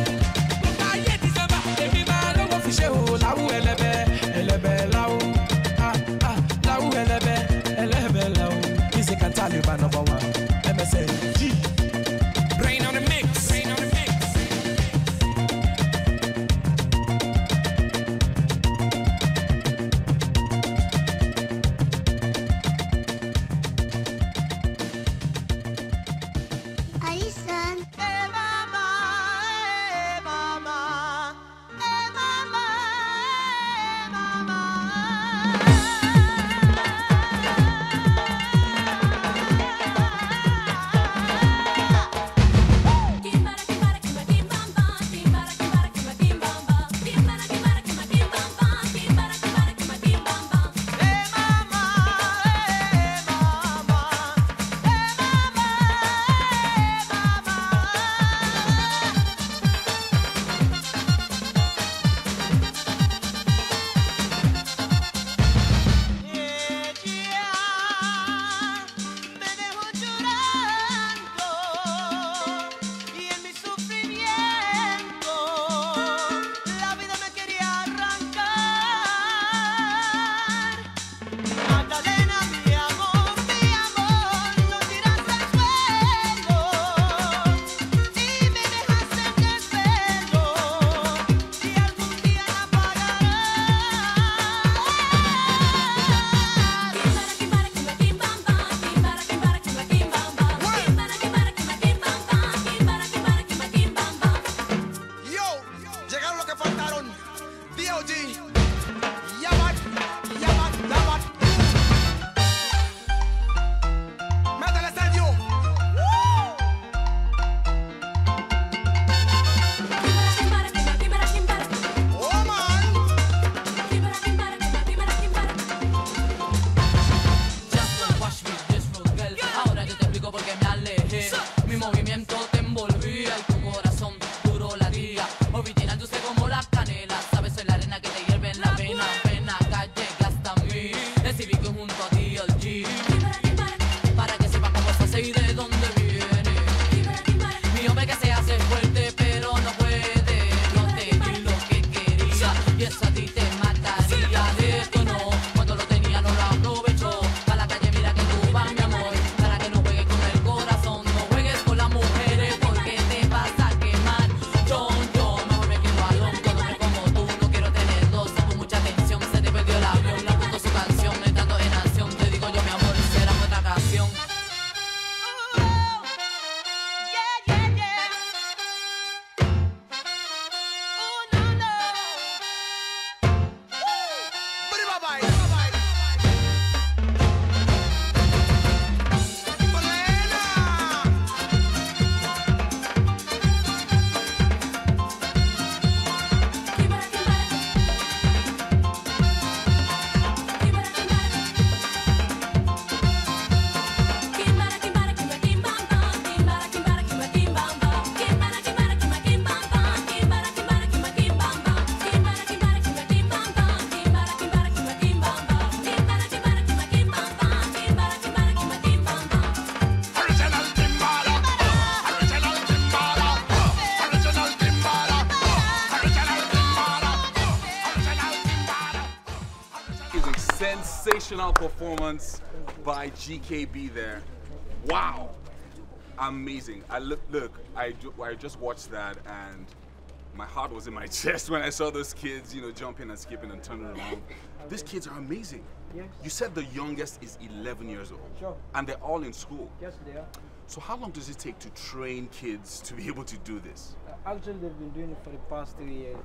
Speaker 7: Gbogbo ayé ti sẹ́bà, èmi máa lọ́wọ́ fi ṣe o. Láwù ẹlẹ́bẹ̀, ẹlẹ́bẹ̀ láwù. Láwù ẹlẹ́bẹ̀, ẹlẹ́bẹ̀ láwù. Mísíkà Tálíbà number 1. MSN G. Brain on the mix. Brain on the mix.
Speaker 12: Alison. Hey mama, hey mama, hey mama, hey mama.
Speaker 1: sensational performance by GKB there. Wow, amazing. I just watched that and my heart was in my chest when I saw those kids, you know, jumping and skipping and turning around. These kids are amazing.
Speaker 13: Yes.
Speaker 1: You said the youngest is 11 years old.
Speaker 13: Sure.
Speaker 1: And they're all in school.
Speaker 13: Yes, they are.
Speaker 1: So how long does it take to train kids to be able to do this?
Speaker 13: Actually, they've been doing it for the past 3 years.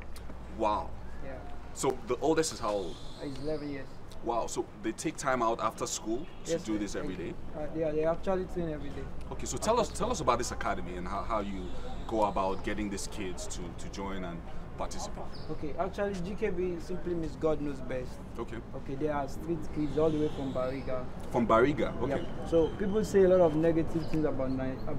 Speaker 1: Wow.
Speaker 13: Yeah.
Speaker 1: So the oldest is how old?
Speaker 13: He's 11 years.
Speaker 1: Wow, so they take time out after school to
Speaker 13: Yes,
Speaker 1: do this every day?
Speaker 13: Yeah, they actually train every day.
Speaker 1: Okay, so tell us about this academy and how you go about getting these kids to join and participate.
Speaker 13: Okay, actually GKB simply means God knows best.
Speaker 1: Okay.
Speaker 13: Okay, they are street kids all the way from Bariga.
Speaker 1: From Bariga, okay.
Speaker 13: Yep. So people say a lot of negative things about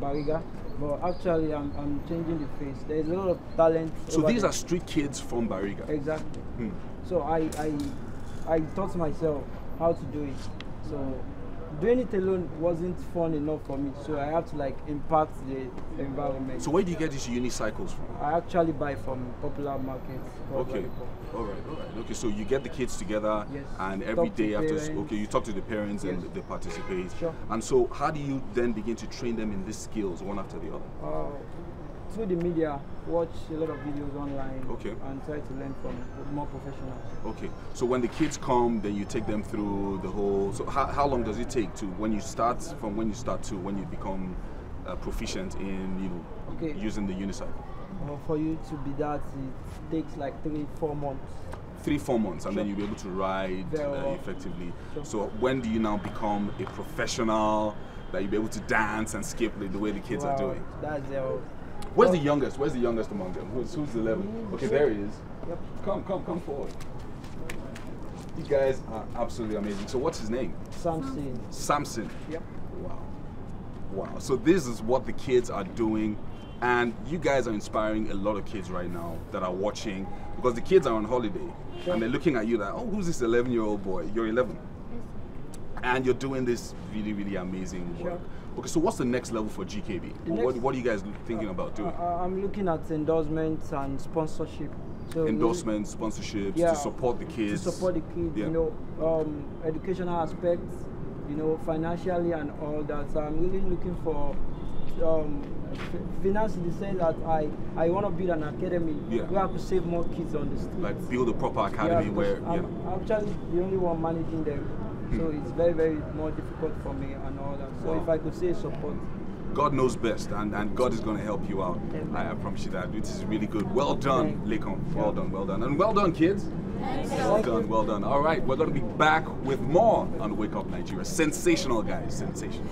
Speaker 13: Bariga, but actually I'm changing the face. There's a lot of talent.
Speaker 1: So these are street kids from Bariga?
Speaker 13: Exactly.
Speaker 1: Hmm.
Speaker 13: So I taught myself how to do it. So doing it alone wasn't fun enough for me. So I have to like impact the environment.
Speaker 1: So where do you get these unicycles from?
Speaker 13: I actually buy from popular markets.
Speaker 1: Okay. All right. Okay, so you get the kids together,
Speaker 13: yes,
Speaker 1: and every day after,
Speaker 13: parents.
Speaker 1: you talk to the parents,
Speaker 13: Yes.
Speaker 1: and they participate.
Speaker 13: Sure.
Speaker 1: And so how do you then begin to train them in these skills one after the other?
Speaker 13: Through the media, watch a lot of videos online,
Speaker 1: Okay,
Speaker 13: and try to learn from more professionals.
Speaker 1: Okay, so when the kids come, then you take them through the whole. So how long does it take to when you start to when you become proficient in
Speaker 13: Okay.
Speaker 1: using the unicycle?
Speaker 13: For you to be that, it takes like 3-4 months.
Speaker 1: 3-4 months, and
Speaker 13: Sure.
Speaker 1: then you'll be able to ride
Speaker 13: Very well.
Speaker 1: effectively.
Speaker 13: Sure.
Speaker 1: So when do you now become a professional, that you'll be able to dance and skip the way the kids are
Speaker 13: Wow,
Speaker 1: doing?
Speaker 13: That's
Speaker 1: Where's the youngest? Where's the youngest among them? Who's 11? Okay, there he is.
Speaker 13: Yep.
Speaker 1: Come forward. You guys are absolutely amazing. So what's his name?
Speaker 13: Samson.
Speaker 1: Samson.
Speaker 13: Yep.
Speaker 1: Wow. So this is what the kids are doing, and you guys are inspiring a lot of kids right now that are watching, because the kids are on holiday and they're looking at you like, oh, who's this 11-year-old boy? You're 11. And you're doing this really, really amazing work.
Speaker 13: Sure.
Speaker 1: Okay, so what's the next level for GKB? What are you guys thinking about doing?
Speaker 13: I'm looking at endorsements and sponsorship. So
Speaker 1: Endorsements, sponsorships,
Speaker 13: yeah,
Speaker 1: to support the kids.
Speaker 13: To support the kids,
Speaker 1: Yeah.
Speaker 13: Educational aspects, financially and all that. So I'm really looking for finance in the sense that I want to build an academy where I could save more kids on the street.
Speaker 1: Like build a proper academy where.
Speaker 13: I'm actually the only one managing them. So it's very, very more difficult for me and all that. So if I could say support.
Speaker 1: God knows best, and God is going to help you out. I promise you that. This is really good. Well done, Lekon. Well done, well done. And well done, kids. Well done, well done. All right, we're going to be back with more on Wake Up Nigeria. Sensational, guys. Sensational.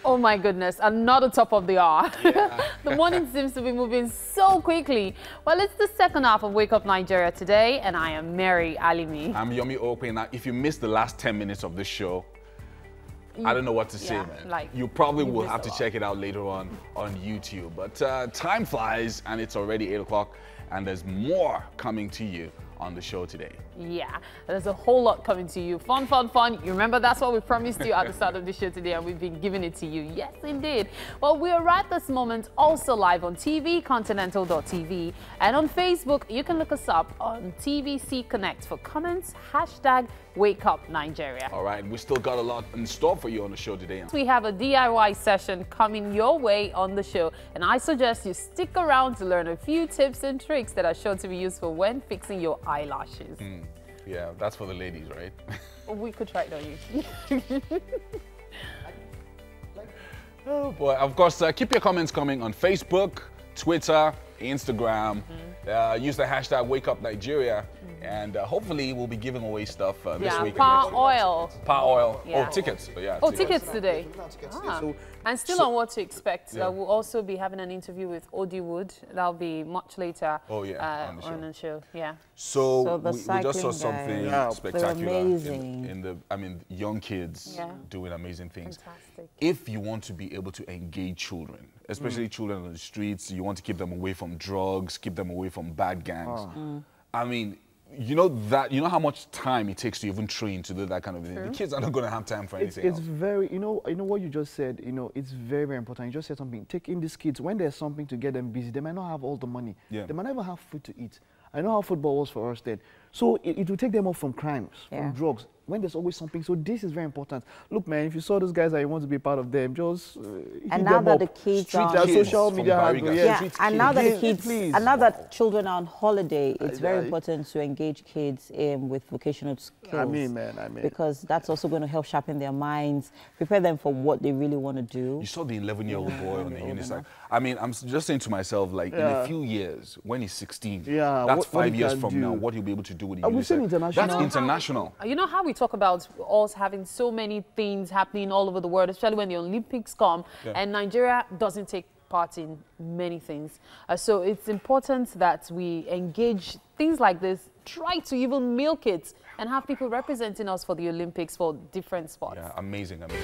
Speaker 2: Oh my goodness, another top of the hour. The morning seems to be moving so quickly. Well, it's the second half of Wake Up Nigeria today, and I am Mary Alimi.
Speaker 1: I'm Yomi Okwe. Now, if you missed the last 10 minutes of this show, I don't know what to say, man. You probably will have to check it out later on YouTube. But time flies, and it's already 8 o'clock, and there's more coming to you on the show today.
Speaker 2: Yeah, there's a whole lot coming to you. Fun, fun, fun. You remember that's what we promised you at the start of the show today, and we've been giving it to you. Yes, indeed. Well, we are at this moment also live on TV, Continental.tv, and on Facebook. You can look us up on TVC Connect for comments, #WakeUpNigeria.
Speaker 1: All right, we still got a lot in store for you on the show today.
Speaker 2: We have a DIY session coming your way on the show, and I suggest you stick around to learn a few tips and tricks that are sure to be useful when fixing your eyelashes.
Speaker 1: Yeah, that's for the ladies, right?
Speaker 2: We could try it on you.
Speaker 1: Oh boy, of course, keep your comments coming on Facebook, Twitter, Instagram. Use the hashtag #WakeUpNigeria, and hopefully we'll be giving away stuff this week.
Speaker 2: Power oil.
Speaker 1: Power oil.
Speaker 2: Yeah.
Speaker 1: Oh, tickets.
Speaker 2: Tickets today.
Speaker 3: So
Speaker 2: And still on what to expect, we'll also be having an interview with Odi Wood. That'll be much later
Speaker 1: on the
Speaker 2: show. Yeah.
Speaker 1: So we just saw something spectacular
Speaker 4: amazing.
Speaker 1: in the, I mean, young kids doing amazing things.
Speaker 2: Fantastic.
Speaker 1: If you want to be able to engage children, especially children on the streets, you want to keep them away from drugs, keep them away from bad gangs. I mean, you know how much time it takes to even train to do that kind of thing. The kids are not going to have time for anything else.
Speaker 3: It's very, you know what you just said, it's very, very important. You just said something. Take in these kids, when there's something to get them busy, they might not have all the money. They might never have food to eat. I know how football was for us then. So it will take them off from crimes, from drugs, when there's always something. So this is very important. Look, man, if you saw those guys and you want to be part of them, just
Speaker 4: and now that the kids are on
Speaker 3: social media,
Speaker 4: and now that the kids, and now that children are on holiday, it's very important to engage kids with vocational skills.
Speaker 3: I mean,
Speaker 4: because that's also going to help sharpen their minds, prepare them for what they really want to do.
Speaker 1: You saw the 11-year-old boy on the unicycle. I mean, I'm just saying to myself, like in a few years, when he's 16, that's 5 years from now, what he'll be able to do with the unicycle. That's international.
Speaker 2: You know how we talk about us having so many things happening all over the world, especially when the Olympics come, and Nigeria doesn't take part in many things. So it's important that we engage things like this, try to even milk it, and have people representing us for the Olympics for different sports.
Speaker 1: Yeah, amazing, amazing.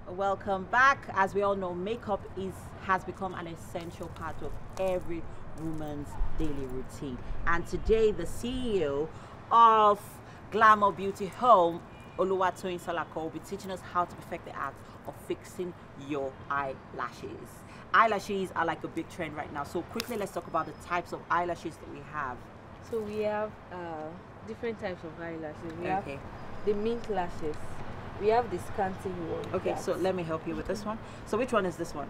Speaker 4: Welcome back. As we all know, makeup has become an essential part of every woman's daily routine. And today, the CEO of Glamour Beauty Home, Oluwatoyin Salako, will be teaching us how to perfect the art of fixing your eyelashes. Eyelashes are like a big trend right now. So quickly, let's talk about the types of eyelashes that we have.
Speaker 14: So we have different types of eyelashes. We have the mint lashes. We have the scanty one.
Speaker 4: Okay, so let me help you with this one. So which one is this one?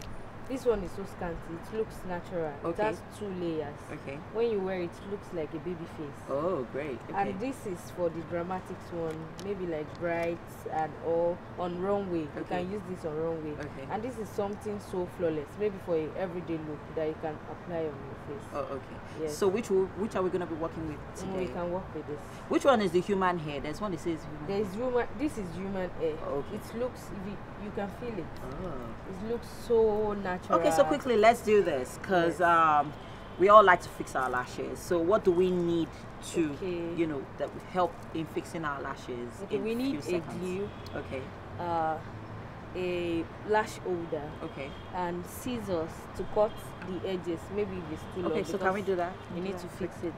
Speaker 14: This one is so scanty. It looks natural.
Speaker 4: Okay.
Speaker 14: It has 2 layers.
Speaker 4: Okay.
Speaker 14: When you wear it, it looks like a baby face.
Speaker 4: Oh, great. Okay.
Speaker 14: And this is for the dramatics one, maybe like brides and all on runway. You can use this on runway.
Speaker 4: Okay.
Speaker 14: And this is something so flawless, maybe for an everyday look that you can apply on your face.
Speaker 4: Oh, okay.
Speaker 14: Yes.
Speaker 4: So which are we going to be working with today?
Speaker 14: We can work with this.
Speaker 4: Which one is the human hair? There's one that says human.
Speaker 14: There is human. This is human hair.
Speaker 4: Okay.
Speaker 14: It looks, you can feel it.
Speaker 4: Oh.
Speaker 14: It looks so natural.
Speaker 4: Okay, so quickly, let's do this because we all like to fix our lashes. So what do we need to, that would help in fixing our lashes?
Speaker 14: Okay, we need a glue.
Speaker 4: Okay.
Speaker 14: A lash holder.
Speaker 4: Okay.
Speaker 14: And scissors to cut the edges. Maybe if it's too long.
Speaker 4: Okay, so can we do that?
Speaker 14: You need to fix it.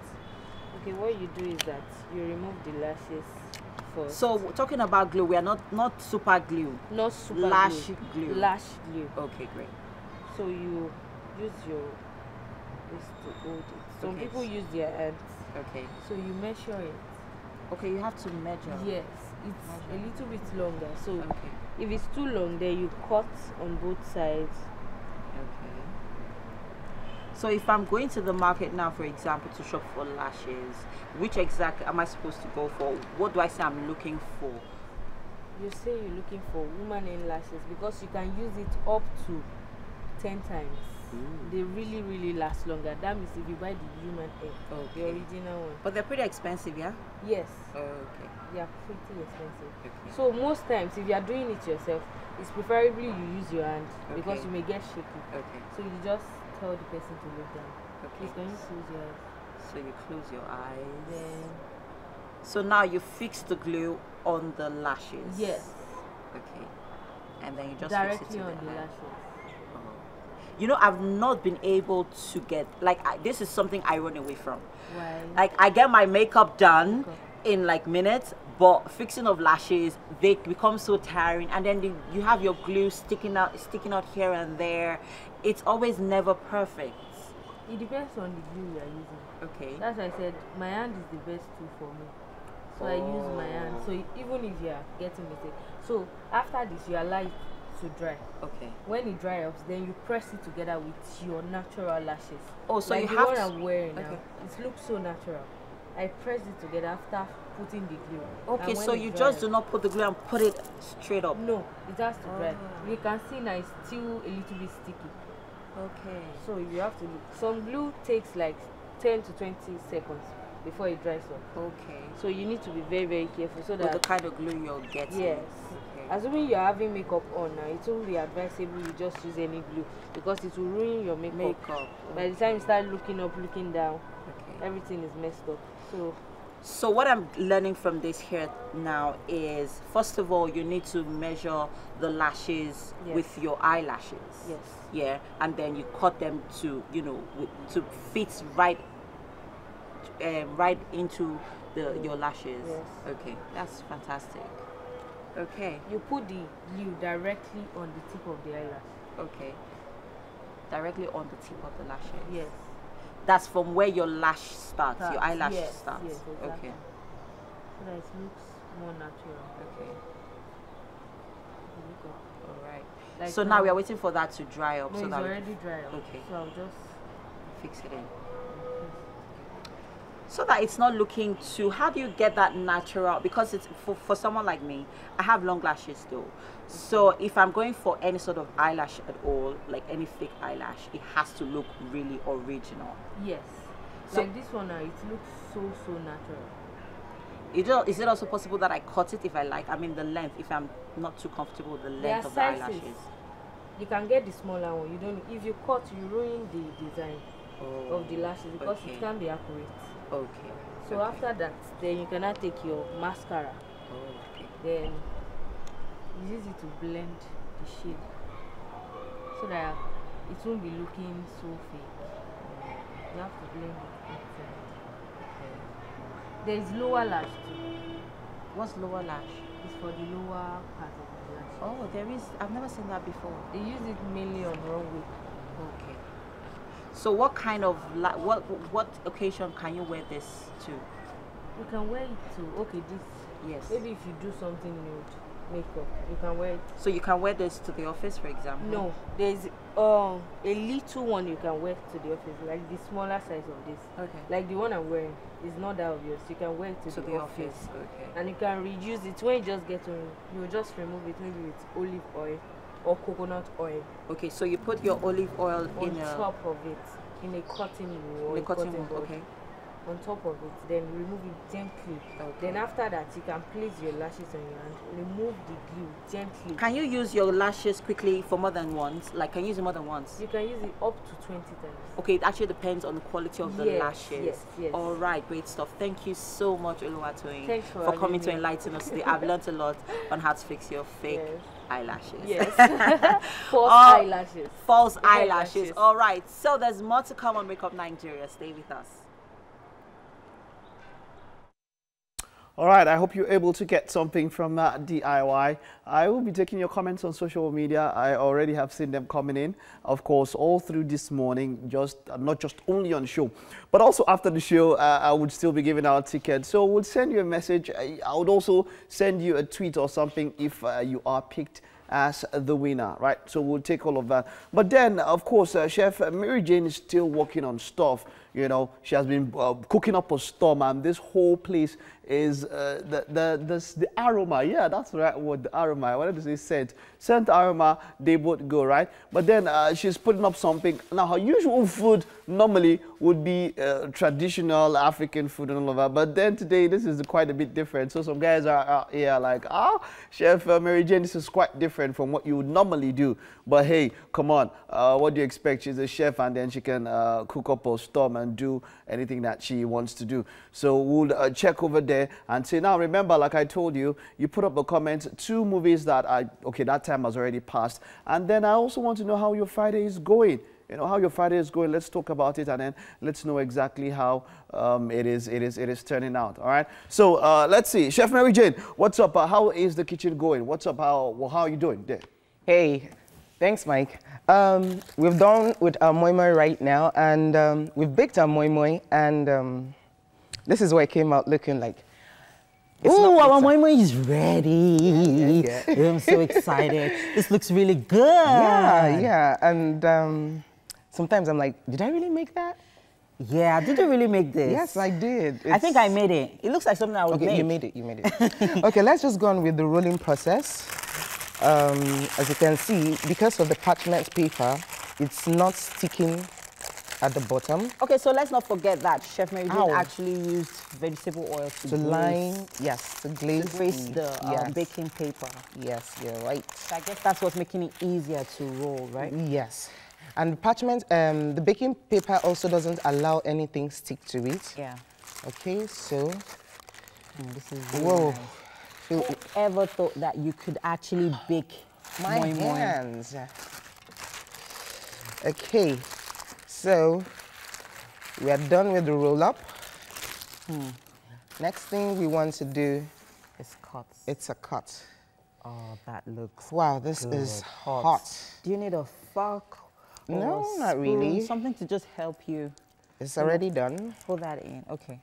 Speaker 14: Okay, what you do is that you remove the lashes first.
Speaker 4: So talking about glue, we are not super glue.
Speaker 14: Not super
Speaker 4: lash glue.
Speaker 14: Lash glue.
Speaker 4: Okay, great.
Speaker 14: So you use your this to hold it. Some people use their hands.
Speaker 4: Okay.
Speaker 14: So you measure it.
Speaker 4: Okay, you have to measure.
Speaker 14: Yes, it's a little bit longer. So if it's too long, then you cut on both sides.
Speaker 4: Okay. So if I'm going to the market now, for example, to shop for lashes, which exactly am I supposed to go for? What do I say I'm looking for?
Speaker 14: You say you're looking for woman end lashes because you can use it up to 10 times. They really, really last longer. That means if you buy the human hair, the original one.
Speaker 4: But they're pretty expensive, yeah?
Speaker 14: Yes.
Speaker 4: Okay.
Speaker 14: They are pretty expensive. Okay. So most times, if you are doing it yourself, it's preferably you use your hand because you may get shaky.
Speaker 4: Okay.
Speaker 14: So you just tell the person to look down.
Speaker 4: Okay.
Speaker 14: Please, can you close your eyes?
Speaker 4: So you close your eyes.
Speaker 14: Then.
Speaker 4: So now you fix the glue on the lashes.
Speaker 14: Yes.
Speaker 4: Okay. And then you just
Speaker 14: directly
Speaker 4: fix it to
Speaker 14: on the
Speaker 4: hair.
Speaker 14: lashes.
Speaker 4: You know, I've not been able to get, this is something I run away from.
Speaker 14: Why?
Speaker 4: Like, I get my makeup done in like minutes, but fixing of lashes, they become so tiring. And then you have your glue sticking out here and there. It's always never perfect.
Speaker 14: It depends on the glue you are using.
Speaker 4: Okay.
Speaker 14: That's why I said my hand is the best tool for me. So I use my hand. So even if you are getting mistake. So after this, you allow it to dry.
Speaker 4: Okay.
Speaker 14: When it dries up, then you press it together with your natural lashes.
Speaker 4: Oh, so
Speaker 14: like
Speaker 4: you
Speaker 14: the
Speaker 4: have
Speaker 14: one
Speaker 4: to.
Speaker 14: I'm wearing now. It looks so natural. I press it together after putting the glue.
Speaker 4: Okay, so you just do not put the glue and put it straight up.
Speaker 14: No, it has to dry. You can see now it's still a little bit sticky.
Speaker 4: Okay.
Speaker 14: So you have to look. Some glue takes like 10 to 20 seconds before it dries up.
Speaker 4: Okay.
Speaker 14: So you need to be very, very careful so that
Speaker 4: the kind of glue you're getting.
Speaker 14: Yes.
Speaker 4: Okay.
Speaker 14: Assuming you're having makeup on now, it won't be advisable you just use any glue because it will ruin your makeup. By the time you start looking up, looking down, everything is messed up.
Speaker 4: So what I'm learning from this here now is, first of all, you need to measure the lashes with your eyelashes.
Speaker 14: Yes.
Speaker 4: Yeah, and then you cut them to, you know, to fit right into your lashes.
Speaker 14: Yes.
Speaker 4: Okay, that's fantastic. Okay.
Speaker 14: You put the glue directly on the tip of the eyelash.
Speaker 4: Okay. Directly on the tip of the lashes.
Speaker 14: Yes.
Speaker 4: That's from where your lash starts, your eyelash starts.
Speaker 14: Yes, exactly.
Speaker 4: Okay.
Speaker 14: So that it looks more natural.
Speaker 4: Okay. All right.
Speaker 14: Like
Speaker 4: so now we are waiting for that to dry up.
Speaker 14: No,
Speaker 4: so
Speaker 14: it's
Speaker 4: that
Speaker 14: already dry up.
Speaker 4: Okay.
Speaker 14: So I'll just
Speaker 4: fix it in. So that it's not looking too, how do you get that natural? Because it's for someone like me, I have long lashes though. So if I'm going for any sort of eyelash at all, like any fake eyelash, it has to look really original.
Speaker 14: Yes.
Speaker 4: So
Speaker 14: like this one now, it looks so natural.
Speaker 4: Is it also possible that I cut it if I like? I mean the length, if I'm not too comfortable with the length of the eyelashes.
Speaker 14: You can get the smaller one. You don't. If you cut, you ruin the design of the lashes because it can't be accurate.
Speaker 4: Okay.
Speaker 14: So after that, then you cannot take your mascara.
Speaker 4: Okay.
Speaker 14: Then you use it to blend the shade so that it won't be looking so fake. You have to blend it inside. There is lower lash too.
Speaker 4: What's lower lash?
Speaker 14: It's for the lower part of the lash.
Speaker 4: Oh, there is. I've never seen that before.
Speaker 14: They use it mainly on runway.
Speaker 4: Okay. So what kind of what occasion can you wear this to?
Speaker 14: You can wear it to this.
Speaker 4: Yes.
Speaker 14: Maybe if you do something nude makeup, you can wear it.
Speaker 4: So you can wear this to the office, for example?
Speaker 14: No, there's a little one you can wear to the office, like the smaller size of this.
Speaker 4: Okay.
Speaker 14: Like the one I'm wearing is not that obvious. You can wear it to the office.
Speaker 4: Okay.
Speaker 14: And you can reuse it when you just get home. You just remove it maybe with olive oil or coconut oil.
Speaker 4: Okay, so you put your olive oil
Speaker 14: on top of it in a cotton wool.
Speaker 4: Okay.
Speaker 14: On top of it, then remove it gently.
Speaker 4: Okay.
Speaker 14: Then after that, you can place your lashes on your hand. Remove the glue gently.
Speaker 4: Can you use your lashes quickly for more than once? Like, can you use it more than once?
Speaker 14: You can use it up to 20 times.
Speaker 4: Okay, it actually depends on the quality of the lashes.
Speaker 14: Yes.
Speaker 4: All right, great stuff. Thank you so much, Oluwatoyin.
Speaker 14: Thanks for
Speaker 4: coming
Speaker 14: having
Speaker 4: to enlighten us today. I've learned a lot on how to fix your fake eyelashes.
Speaker 14: Yes. False eyelashes.
Speaker 4: False eyelashes. All right. So there's more to come on Makeup Nigeria. Stay with us.
Speaker 3: All right, I hope you're able to get something from DIY. I will be taking your comments on social media. I already have seen them coming in, of course, all through this morning, not just only on the show, but also after the show, I would still be giving out tickets. So we'll send you a message. I would also send you a tweet or something if you are picked as the winner, right? So we'll take all of that. But then, of course, Chef Mary Jane is still working on stuff. You know, she has been cooking up a storm, and this whole place is the aroma. Yeah, that's the right word, the aroma. I wanted to say scent. Scent, aroma, they both go, right? But then she's putting up something. Now, her usual food normally would be traditional African food and all of that. But then today, this is quite a bit different. So some guys are out here like, Chef Mary Jane, this is quite different from what you would normally do. But hey, come on, what do you expect? She's a chef, and then she can cook up a storm and do anything that she wants to do. So we'll check over there and say, now remember, like I told you, you put up a comment, 2 movies that that time has already passed. And then I also want to know how your Friday is going. You know, how your Friday is going. Let's talk about it, and then let's know exactly how it is turning out. All right. So let's see. Chef Mary Jane, what's up? How is the kitchen going? What's up? How are you doing there?
Speaker 8: Hey. Thanks, Mike. We've done with our moi moi right now, and we've baked our moi moi, and this is what it came out looking like.
Speaker 4: Oh, our moi moi is ready. I'm so excited. This looks really good.
Speaker 8: Yeah, and sometimes I'm like, did I really make that?
Speaker 4: Yeah, did you really make this?
Speaker 8: Yes, I did.
Speaker 4: I think I made it. It looks like something I would make.
Speaker 8: Okay, you made it. Okay, let's just go on with the rolling process. As you can see, because of the parchment paper, it's not sticking at the bottom.
Speaker 4: Okay, so let's not forget that Chef Mary
Speaker 8: Ow.
Speaker 4: actually used vegetable oil to
Speaker 8: line, yes, to glaze
Speaker 4: the baking paper.
Speaker 8: Yes, you're right.
Speaker 4: So I guess that's what's making it easier to roll, right?
Speaker 8: Yes. And parchment, the baking paper also doesn't allow anything stick to it.
Speaker 4: Yeah.
Speaker 8: Okay, so.
Speaker 4: This is really
Speaker 8: whoa.
Speaker 4: nice. Who ever thought that you could actually bake
Speaker 8: My
Speaker 4: moi moi?
Speaker 8: hands. Okay, so we are done with the roll up. Next thing we want to do
Speaker 4: is cut.
Speaker 8: It's a cut.
Speaker 4: Oh, that looks
Speaker 8: wow. This
Speaker 4: good.
Speaker 8: is hot.
Speaker 4: Do you need a fork? Or
Speaker 8: No,
Speaker 4: a
Speaker 8: not really.
Speaker 4: spoon? Something to just help you.
Speaker 8: It's already done.
Speaker 4: Pull that in. Okay.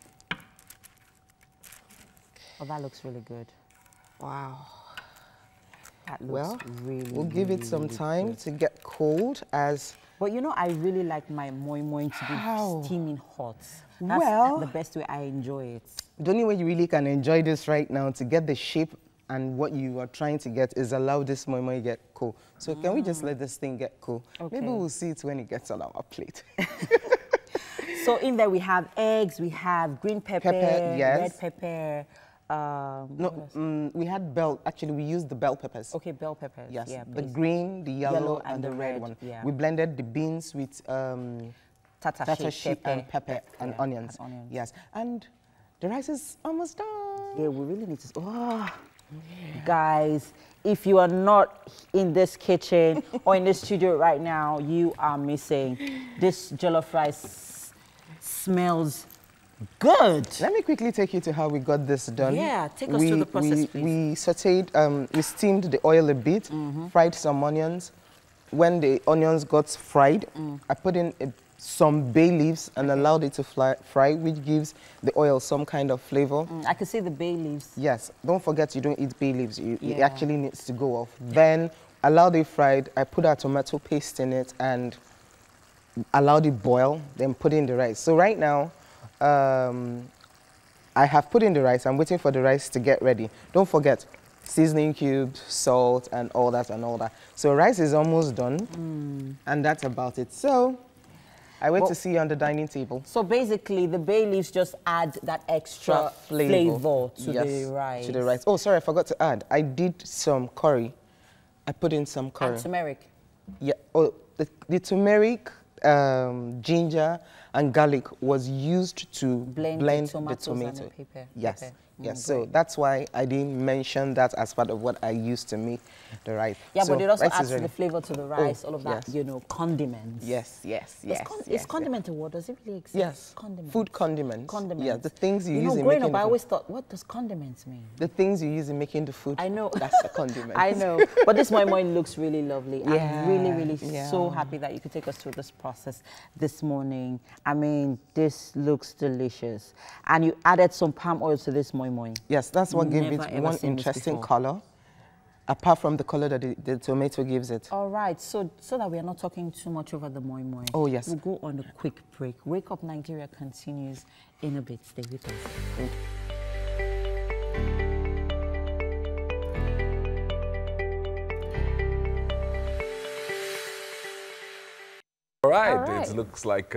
Speaker 4: Oh, that looks really good.
Speaker 8: Wow.
Speaker 4: That looks
Speaker 8: Well,
Speaker 4: really.
Speaker 8: we'll give it some time to get cold as.
Speaker 4: But you know, I really like my moi moi to be steaming hot. That's
Speaker 8: Well,
Speaker 4: the best way I enjoy it.
Speaker 8: The only way you really can enjoy this right now to get the shape and what you are trying to get is allow this moi moi get cool. So can we just let this thing get cool?
Speaker 4: Okay.
Speaker 8: Maybe we'll see it when it gets on our plate.
Speaker 4: So in there we have eggs, we have green pepper,
Speaker 8: yes.
Speaker 4: red pepper.
Speaker 8: We had bell. Actually, we used the bell peppers.
Speaker 4: Okay, bell peppers.
Speaker 8: Yes,
Speaker 4: Yeah,
Speaker 8: the
Speaker 4: please.
Speaker 8: green, the yellow, and
Speaker 4: the
Speaker 8: the red
Speaker 4: red,
Speaker 8: one.
Speaker 4: yeah.
Speaker 8: We blended the beans with
Speaker 4: Tata
Speaker 8: sheep and pepper and
Speaker 4: yeah,
Speaker 8: onions.
Speaker 4: and onions.
Speaker 8: Yes, and the rice is almost done.
Speaker 4: Yeah, we really need to. Oh, guys, if you are not in this kitchen or in this studio right now, you are missing. This jollof rice smells good.
Speaker 8: Let me quickly take you to how we got this done.
Speaker 4: Yeah, take us through the process, please.
Speaker 8: We sauteed, we steamed the oil a bit, fried some onions. When the onions got fried, I put in some bay leaves and allowed it to fry, which gives the oil some kind of flavor.
Speaker 4: I can see the bay leaves.
Speaker 8: Yes, don't forget you don't eat bay leaves. It actually needs to go off. Then allowed it fried. I put our tomato paste in it and allowed it boil. Then put in the rice. So right now, I have put in the rice. I'm waiting for the rice to get ready. Don't forget seasoning cubes, salt, and all that and all that. So rice is almost done, and that's about it. So I wait to see you on the dining table.
Speaker 4: So basically, the bay leaves just add that extra flavor to the rice.
Speaker 8: To the rice. Oh, sorry, I forgot to add. I did some curry. I put in some curry.
Speaker 4: And turmeric.
Speaker 8: Yeah. Oh, the turmeric, ginger, and garlic was used to blend the tomato.
Speaker 4: And the pepper.
Speaker 8: Yes.
Speaker 4: Pepper.
Speaker 8: Yes, so that's why I didn't mention that as part of what I used to make the rice.
Speaker 4: Yeah,
Speaker 8: so
Speaker 4: but it also
Speaker 8: rice
Speaker 4: adds
Speaker 8: is
Speaker 4: to
Speaker 8: ready.
Speaker 4: the flavor to the rice, all of that,
Speaker 8: yes.
Speaker 4: you know, condiments.
Speaker 8: Yes.
Speaker 4: Is condiment a word? Does it really exist?
Speaker 8: Yes.
Speaker 4: Condiment.
Speaker 8: Food condiments.
Speaker 4: Condiments.
Speaker 8: Yeah, the things you,
Speaker 4: you
Speaker 8: use
Speaker 4: know,
Speaker 8: in
Speaker 4: growing
Speaker 8: making
Speaker 4: up, I
Speaker 8: the
Speaker 4: always
Speaker 8: food.
Speaker 4: thought, what does condiments mean?
Speaker 8: The things you use in making the food.
Speaker 4: I know.
Speaker 8: That's a condiment.
Speaker 4: I know. But this moi moi looks really lovely.
Speaker 8: Yeah,
Speaker 4: I'm really so happy that you could take us through this process this morning. I mean, this looks delicious. And you added some palm oil to this moi moi.
Speaker 8: Yes, that's what gave
Speaker 4: Never
Speaker 8: it
Speaker 4: ever
Speaker 8: one
Speaker 4: seen this
Speaker 8: interesting
Speaker 4: before.
Speaker 8: color, apart from the color that the tomato gives it.
Speaker 4: All right, so that we are not talking too much over the moi moi.
Speaker 8: Oh, yes.
Speaker 4: We'll go on a quick break. Wake Up Nigeria continues in a bit. Stay with us.
Speaker 1: All right. It looks like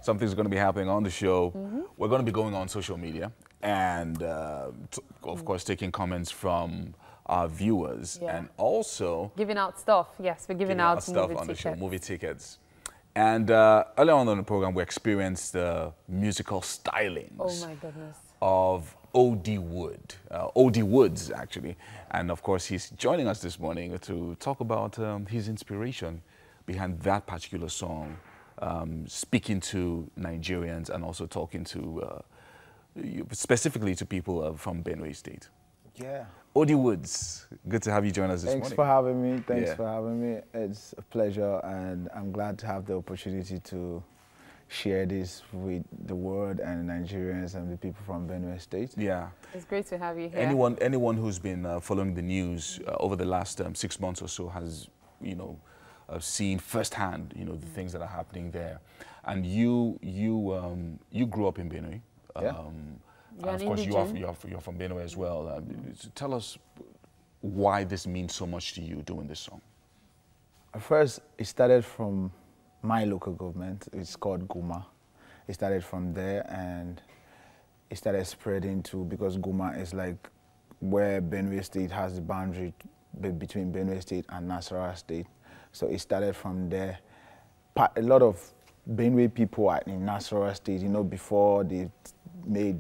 Speaker 1: something's going to be happening on the show. We're going to be going on social media and, of course, taking comments from our viewers and also
Speaker 2: giving out stuff. Yes, we're giving out
Speaker 1: stuff
Speaker 2: movie
Speaker 1: on the show,
Speaker 2: tickets.
Speaker 1: movie tickets. And earlier on in the program, we experienced the musical stylings
Speaker 2: Oh my goodness.
Speaker 1: of O.D. Wood, O.D. Woods, actually. And of course, he's joining us this morning to talk about his inspiration behind that particular song, speaking to Nigerians and also talking to, specifically to people from Benue State.
Speaker 15: Yeah.
Speaker 1: O.D. Woods, good to have you join us this morning.
Speaker 15: Thanks for having me. Thanks for having me. It's a pleasure, and I'm glad to have the opportunity to share this with the world and Nigerians and the people from Benue State.
Speaker 1: Yeah.
Speaker 2: It's great to have you here.
Speaker 1: Anyone who's been following the news over the last 6 months or so has, seen firsthand, the things that are happening there. And you grew up in Benue. And of course, you're from Benue as well. Tell us why this means so much to you doing this song.
Speaker 15: First, it started from my local government. It's called Guma. It started from there, and it started spreading to, because Guma is like where Benue State has the boundary between Benue State and Nasarawa State. So it started from there. A lot of Benue people are in Nasarawa State, you know, before they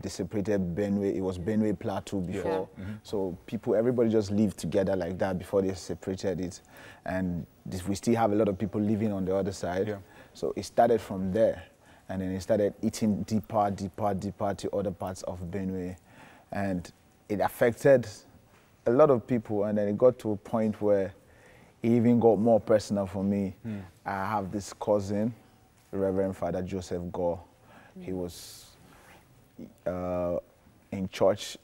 Speaker 15: separated Benue, it was Benue Plateau before. Yeah. So everybody just lived together like that before they separated it. And we still have a lot of people living on the other side. Yeah. So it started from there. And then it started eating deeper to other parts of Benue. And it affected a lot of people. And then it got to a point where it even got more personal for me. I have this cousin, Reverend Father Joseph Gore. He was in church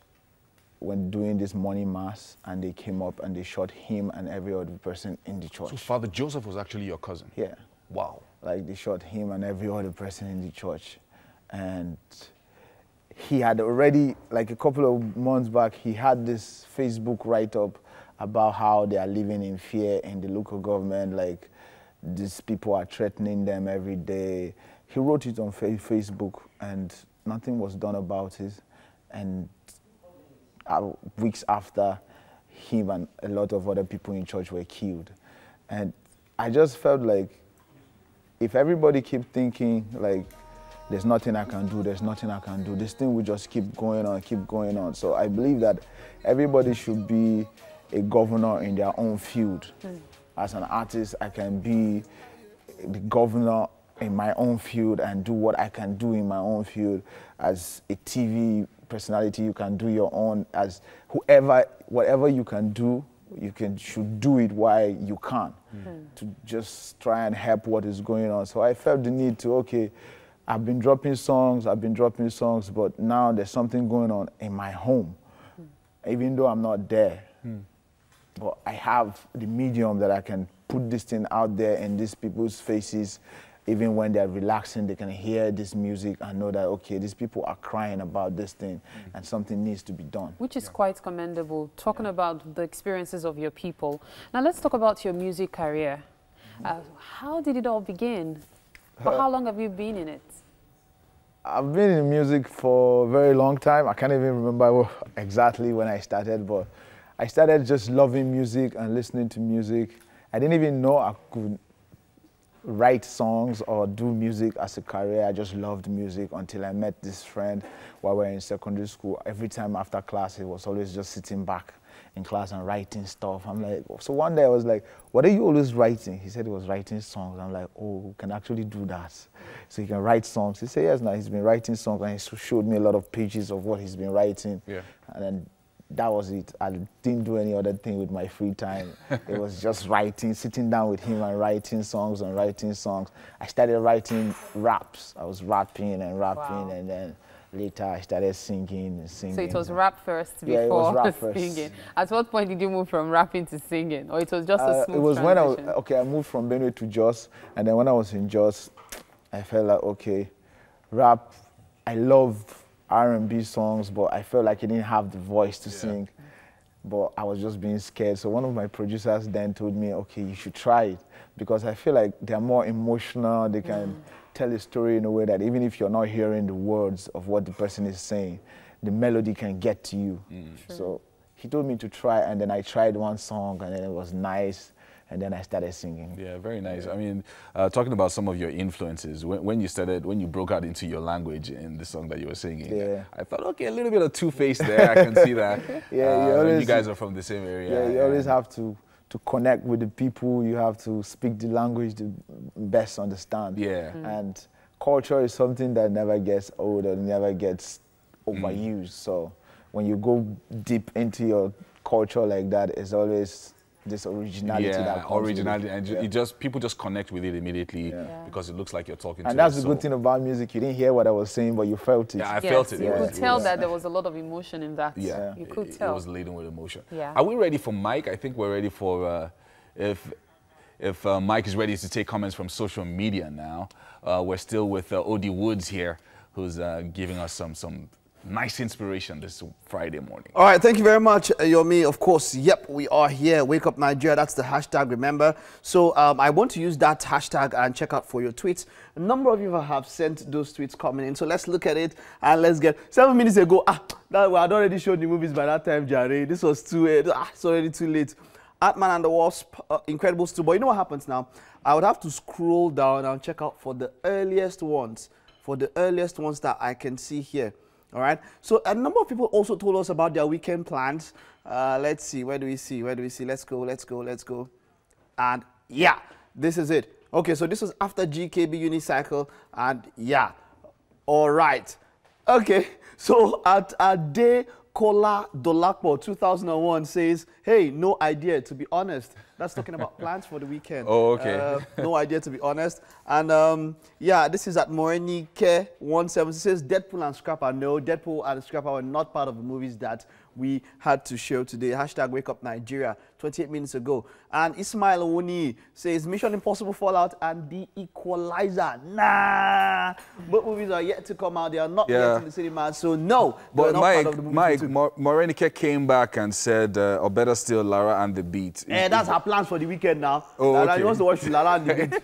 Speaker 15: when doing this morning mass, and they came up and they shot him and every other person in the church.
Speaker 1: So Father Joseph was actually your cousin?
Speaker 15: Yeah.
Speaker 1: Wow.
Speaker 15: Like, they shot him and every other person in the church. And he had already, like a couple of months back, he had this Facebook write-up about how they are living in fear in the local government, like these people are threatening them every day. He wrote it on Facebook, and nothing was done about it. And weeks after, him and a lot of other people in church were killed. And I just felt like if everybody keep thinking like, there's nothing I can do, there's nothing I can do, this thing will just keep going on. So I believe that everybody should be a governor in their own field. As an artist, I can be the governor in my own field and do what I can do in my own field. As a TV personality, you can do your own. As whatever you can do, should do it while you can, to just try and help what is going on. So I felt the need to, okay, I've been dropping songs, but now there's something going on in my home, even though I'm not there. But I have the medium that I can put this thing out there in these people's faces. Even when they're relaxing, they can hear this music and know that, okay, these people are crying about this thing and something needs to be done.
Speaker 2: Which is quite commendable, talking about the experiences of your people. Now let's talk about your music career. How did it all begin? For how long have you been in it?
Speaker 15: I've been in music for a very long time. I can't even remember exactly when I started, but I started just loving music and listening to music. I didn't even know I could write songs or do music as a career. I just loved music until I met this friend while we were in secondary school. Every time after class, he was always just sitting back in class and writing stuff. I'm like, so one day I was like, what are you always writing? He said he was writing songs. I'm like, oh, we can actually do that. So he can write songs. He said, yes, now he's been writing songs, and he showed me a lot of pages of what he's been writing. Yeah. And then that was it. I didn't do any other thing with my free time. It was just writing, sitting down with him and writing songs and writing songs. I started writing raps. I was rapping, and then later I started singing and singing.
Speaker 2: So it was rap first before
Speaker 15: it was rap first.
Speaker 2: Singing. At what point did you move from rapping to singing? Or it was just a smooth
Speaker 15: It was
Speaker 2: transition?
Speaker 15: when I moved from Benue to Jos, and then when I was in Jos, I felt like, okay, rap, I love R&B songs, but I felt like I didn't have the voice to sing. But I was just being scared. So one of my producers then told me, okay, you should try it, because I feel like they're more emotional. They can tell a story in a way that even if you're not hearing the words of what the person is saying, the melody can get to you. So he told me to try, and then I tried one song, and then it was nice. And then I started singing.
Speaker 1: Yeah, very nice. I mean, talking about some of your influences, when you broke out into your language in the song that you were singing, I thought, okay, a little bit of two-face there. I can see that. You guys are from the same area.
Speaker 15: Yeah, you always have to connect with the people. You have to speak the language to best understand. Yeah. And culture is something that never gets old or never gets overused. So when you go deep into your culture like that, it's always this originality that comes
Speaker 1: originality, and people just connect with it immediately because it looks like you're talking to
Speaker 15: And that's the good thing about music. You didn't hear what I was saying, but you felt it.
Speaker 1: Yeah, I felt it.
Speaker 2: You could tell that there was a lot of emotion in that.
Speaker 1: Yeah,
Speaker 2: you could tell.
Speaker 1: It was laden with emotion.
Speaker 2: Yeah.
Speaker 1: Are we ready for Mike? I think we're ready for, if Mike is ready to take comments from social media now. We're still with Odi Woods here, who's giving us some nice inspiration this Friday morning.
Speaker 3: All right, thank you very much, Yomi. Of course, yep, we are here. Wake Up Nigeria, that's the hashtag, remember. So I want to use that hashtag and check out for your tweets. A number of you have sent those tweets coming in. So let's look at it and let's get 7 minutes ago. That I had already shown the movies by that time, Jare. This was it's already too late. Ant-Man and the Wasp, Incredibles 2. But you know what happens now? I would have to scroll down and check out for the earliest ones. That I can see here. All right. So a number of people also told us about their weekend plans. Let's see. Where do we see? Let's go. And yeah, this is it. Okay, so this was after GKB Unicycle. And yeah. All right. Okay. So at day Kola Dolakpo 2001 says, hey, no idea, to be honest. That's talking about plans for the weekend.
Speaker 1: Oh, okay.
Speaker 3: No idea, to be honest. And yeah, this is at Morenike 17. It says Deadpool and Scrapper. No, Deadpool and Scrapper were not part of the movies that we had to show today. Hashtag Wake Up Nigeria, 28 minutes ago. And Ismail Owoni says Mission Impossible Fallout and The Equalizer. Nah, both movies are yet to come out. They are not yet in the cinema, so no.
Speaker 1: But Mike Morenike came back and said, or better still, Lara and the Beat.
Speaker 3: That's her plans for the weekend now.
Speaker 1: Oh, okay.
Speaker 3: He wants to watch Lara and the Beat.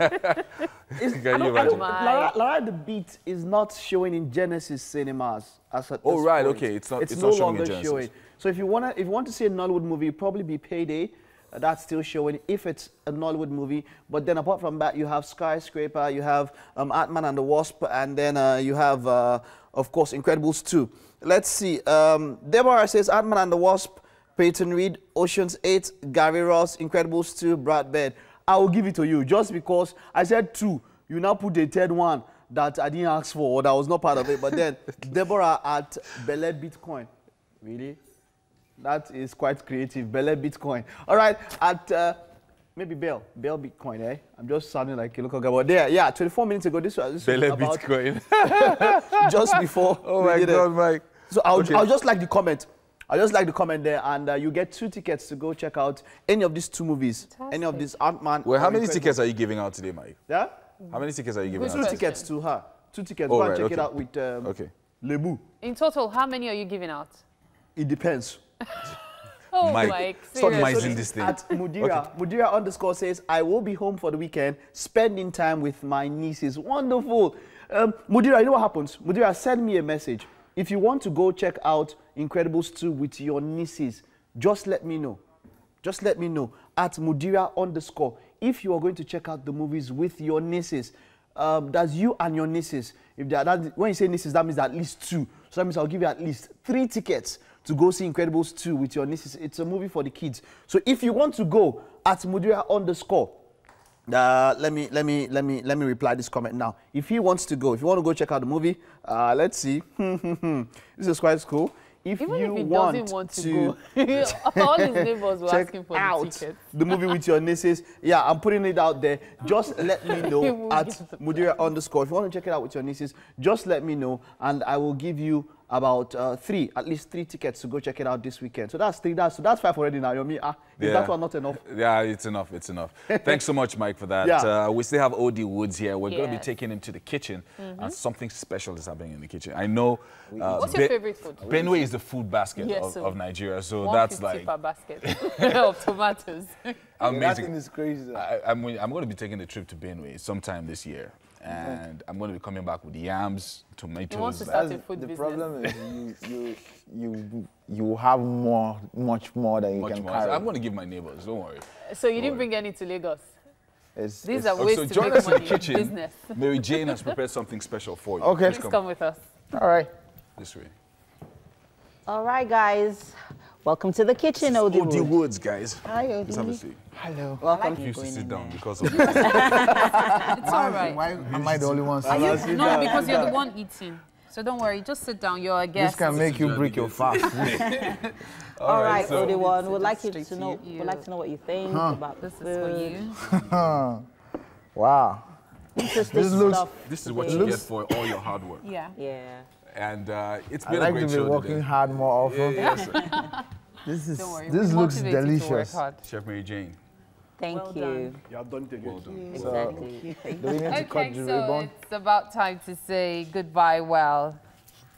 Speaker 3: Lara and the Beat is not showing in Genesis cinemas.
Speaker 1: Oh, right, okay. It's not
Speaker 3: no
Speaker 1: showing
Speaker 3: longer
Speaker 1: in Genesis.
Speaker 3: showing. So if you want to see a Nollywood movie, it'll probably be Payday. That's still showing if it's a Nollywood movie. But then apart from that, you have Skyscraper, you have Ant-Man and the Wasp, and then you have, of course, Incredibles 2. Let's see. Deborah says Ant-Man and the Wasp, Peyton Reed, Ocean's 8, Gary Ross, Incredibles 2, Brad Bird. I will give it to you just because I said 2. You now put the third one that I didn't ask for or that was not part of it. But then Deborah at Bele Bitcoin. Really? That is quite creative. Bele Bitcoin. All right. At maybe Bell Bitcoin, eh? I'm just sounding like a local guy. But there, yeah, 24 minutes ago, this was
Speaker 1: Bele
Speaker 3: about
Speaker 1: Bitcoin.
Speaker 3: just before.
Speaker 1: Oh my God, Mike.
Speaker 3: So I'll just like the comment. I just like the comment there, and you get 2 tickets to go check out any of these 2 movies. Fantastic. Any of these Ant-Man.
Speaker 1: Well, how many tickets are you giving out today, Mike?
Speaker 3: Yeah?
Speaker 1: How many tickets are you giving out?
Speaker 3: 2 tickets to her. 2 tickets.
Speaker 1: Oh,
Speaker 3: go and
Speaker 1: right,
Speaker 3: check
Speaker 1: okay.
Speaker 3: it out with Lebu.
Speaker 2: In total, how many are you giving out?
Speaker 3: It depends.
Speaker 2: Oh,
Speaker 1: Mike, stop mising this thing.
Speaker 3: At Mudira, Mudira underscore says, I will be home for the weekend, spending time with my nieces. Wonderful. Mudira, you know what happens? Mudira, send me a message. If you want to go check out Incredibles 2 with your nieces, just let me know. Just let me know. At Mudira underscore. If you are going to check out the movies with your nieces, that's you and your nieces. If when you say nieces, that means at least 2. So that means I'll give you at least 3 tickets to go see Incredibles 2 with your nieces. It's a movie for the kids. So if you want to go at Mudira underscore, let me reply this comment now. If he wants to go, if you want to go check out the movie, let's see. This is quite cool.
Speaker 2: Even if he doesn't want to go, all his neighbors were asking for the tickets.
Speaker 3: The movie with your nieces. Yeah, I'm putting it out there. Just let me know at Mudira underscore. If you want to check it out with your nieces, just let me know, and I will give you about at least 3 tickets to go check it out this weekend. So that's 3. That's 5 already now. Yomi, is that one not enough?
Speaker 1: Yeah, it's enough. It's enough. Thanks so much, Mike, for that.
Speaker 3: Yeah.
Speaker 1: We still have O.D. Woods here. We're going to be taking him to the kitchen, and something special is happening in the kitchen. I know.
Speaker 2: What's your favorite food?
Speaker 1: Benue is the food basket of Nigeria, so that's like
Speaker 2: per basket of tomatoes.
Speaker 1: Amazing.
Speaker 15: That thing is crazy.
Speaker 1: I'm going to be taking a trip to Benue sometime this year. And I'm going to be coming back with yams, tomatoes.
Speaker 2: He wants to start a food
Speaker 15: the
Speaker 2: business.
Speaker 15: problem is you have much more than you can carry.
Speaker 1: I'm going to give my neighbors, don't worry.
Speaker 2: So you didn't bring any to Lagos? These are
Speaker 1: so
Speaker 2: ways to
Speaker 1: join
Speaker 2: make
Speaker 1: us in
Speaker 2: money
Speaker 1: the kitchen.
Speaker 2: in business.
Speaker 1: Mary Jane has prepared something special for you.
Speaker 15: Okay.
Speaker 2: Please come with us.
Speaker 15: All right.
Speaker 1: This way.
Speaker 4: All right, guys. Welcome to the kitchen, O.D.
Speaker 1: O.D. Woods, guys.
Speaker 4: Hi, O.D.
Speaker 1: Let's have a seat.
Speaker 15: Hello.
Speaker 4: Welcome.
Speaker 1: I refuse to sit down because of
Speaker 2: It's all right.
Speaker 15: Why am I the only one?
Speaker 2: No, because you're the one eating. So don't worry, just sit down. You're a guest.
Speaker 15: This can make you break your fast.
Speaker 4: All right,
Speaker 1: so
Speaker 4: O.D. Would like to know what you think about
Speaker 2: this
Speaker 4: food.
Speaker 2: is for you.
Speaker 15: Wow.
Speaker 4: Interesting stuff.
Speaker 1: This is what you get for all your hard work.
Speaker 2: Yeah.
Speaker 4: Yeah.
Speaker 1: And it's
Speaker 15: I
Speaker 1: been a
Speaker 15: like
Speaker 1: great
Speaker 15: to be
Speaker 1: show
Speaker 15: working
Speaker 1: today.
Speaker 15: hard more often.
Speaker 1: Yes.
Speaker 15: This looks delicious.
Speaker 1: Chef Mary Jane.
Speaker 4: Thank you.
Speaker 3: You have done it again.
Speaker 1: Well done.
Speaker 4: Exactly.
Speaker 15: Do we need to cut the ribbon?
Speaker 2: It's about time to say goodbye. Well,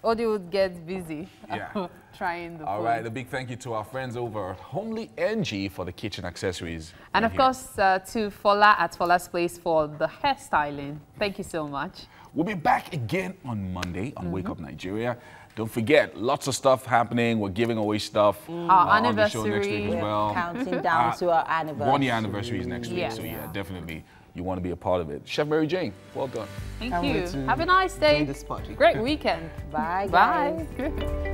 Speaker 2: Odi would get busy.
Speaker 1: Yeah.
Speaker 2: Trying the
Speaker 1: All
Speaker 2: food.
Speaker 1: right, a big thank you to our friends over at Homely NG for the kitchen accessories.
Speaker 2: And
Speaker 1: right
Speaker 2: of course, to Fola at Fola's Place for the hairstyling. Thank you so much.
Speaker 1: We'll be back again on Monday on Wake Up Nigeria. Don't forget, lots of stuff happening. We're giving away stuff
Speaker 2: Our
Speaker 1: on the show next
Speaker 2: anniversary.
Speaker 1: week as well.
Speaker 4: Counting down to our anniversary.
Speaker 1: 1 year anniversary is next week,
Speaker 2: Yeah.
Speaker 1: so yeah, definitely you want to be a part of it. Chef Mary Jane, well done.
Speaker 2: Thank
Speaker 8: Can't
Speaker 2: you.
Speaker 8: wait to
Speaker 2: Have a nice day.
Speaker 8: join this party.
Speaker 2: Great weekend.
Speaker 4: Bye, guys.
Speaker 2: Bye.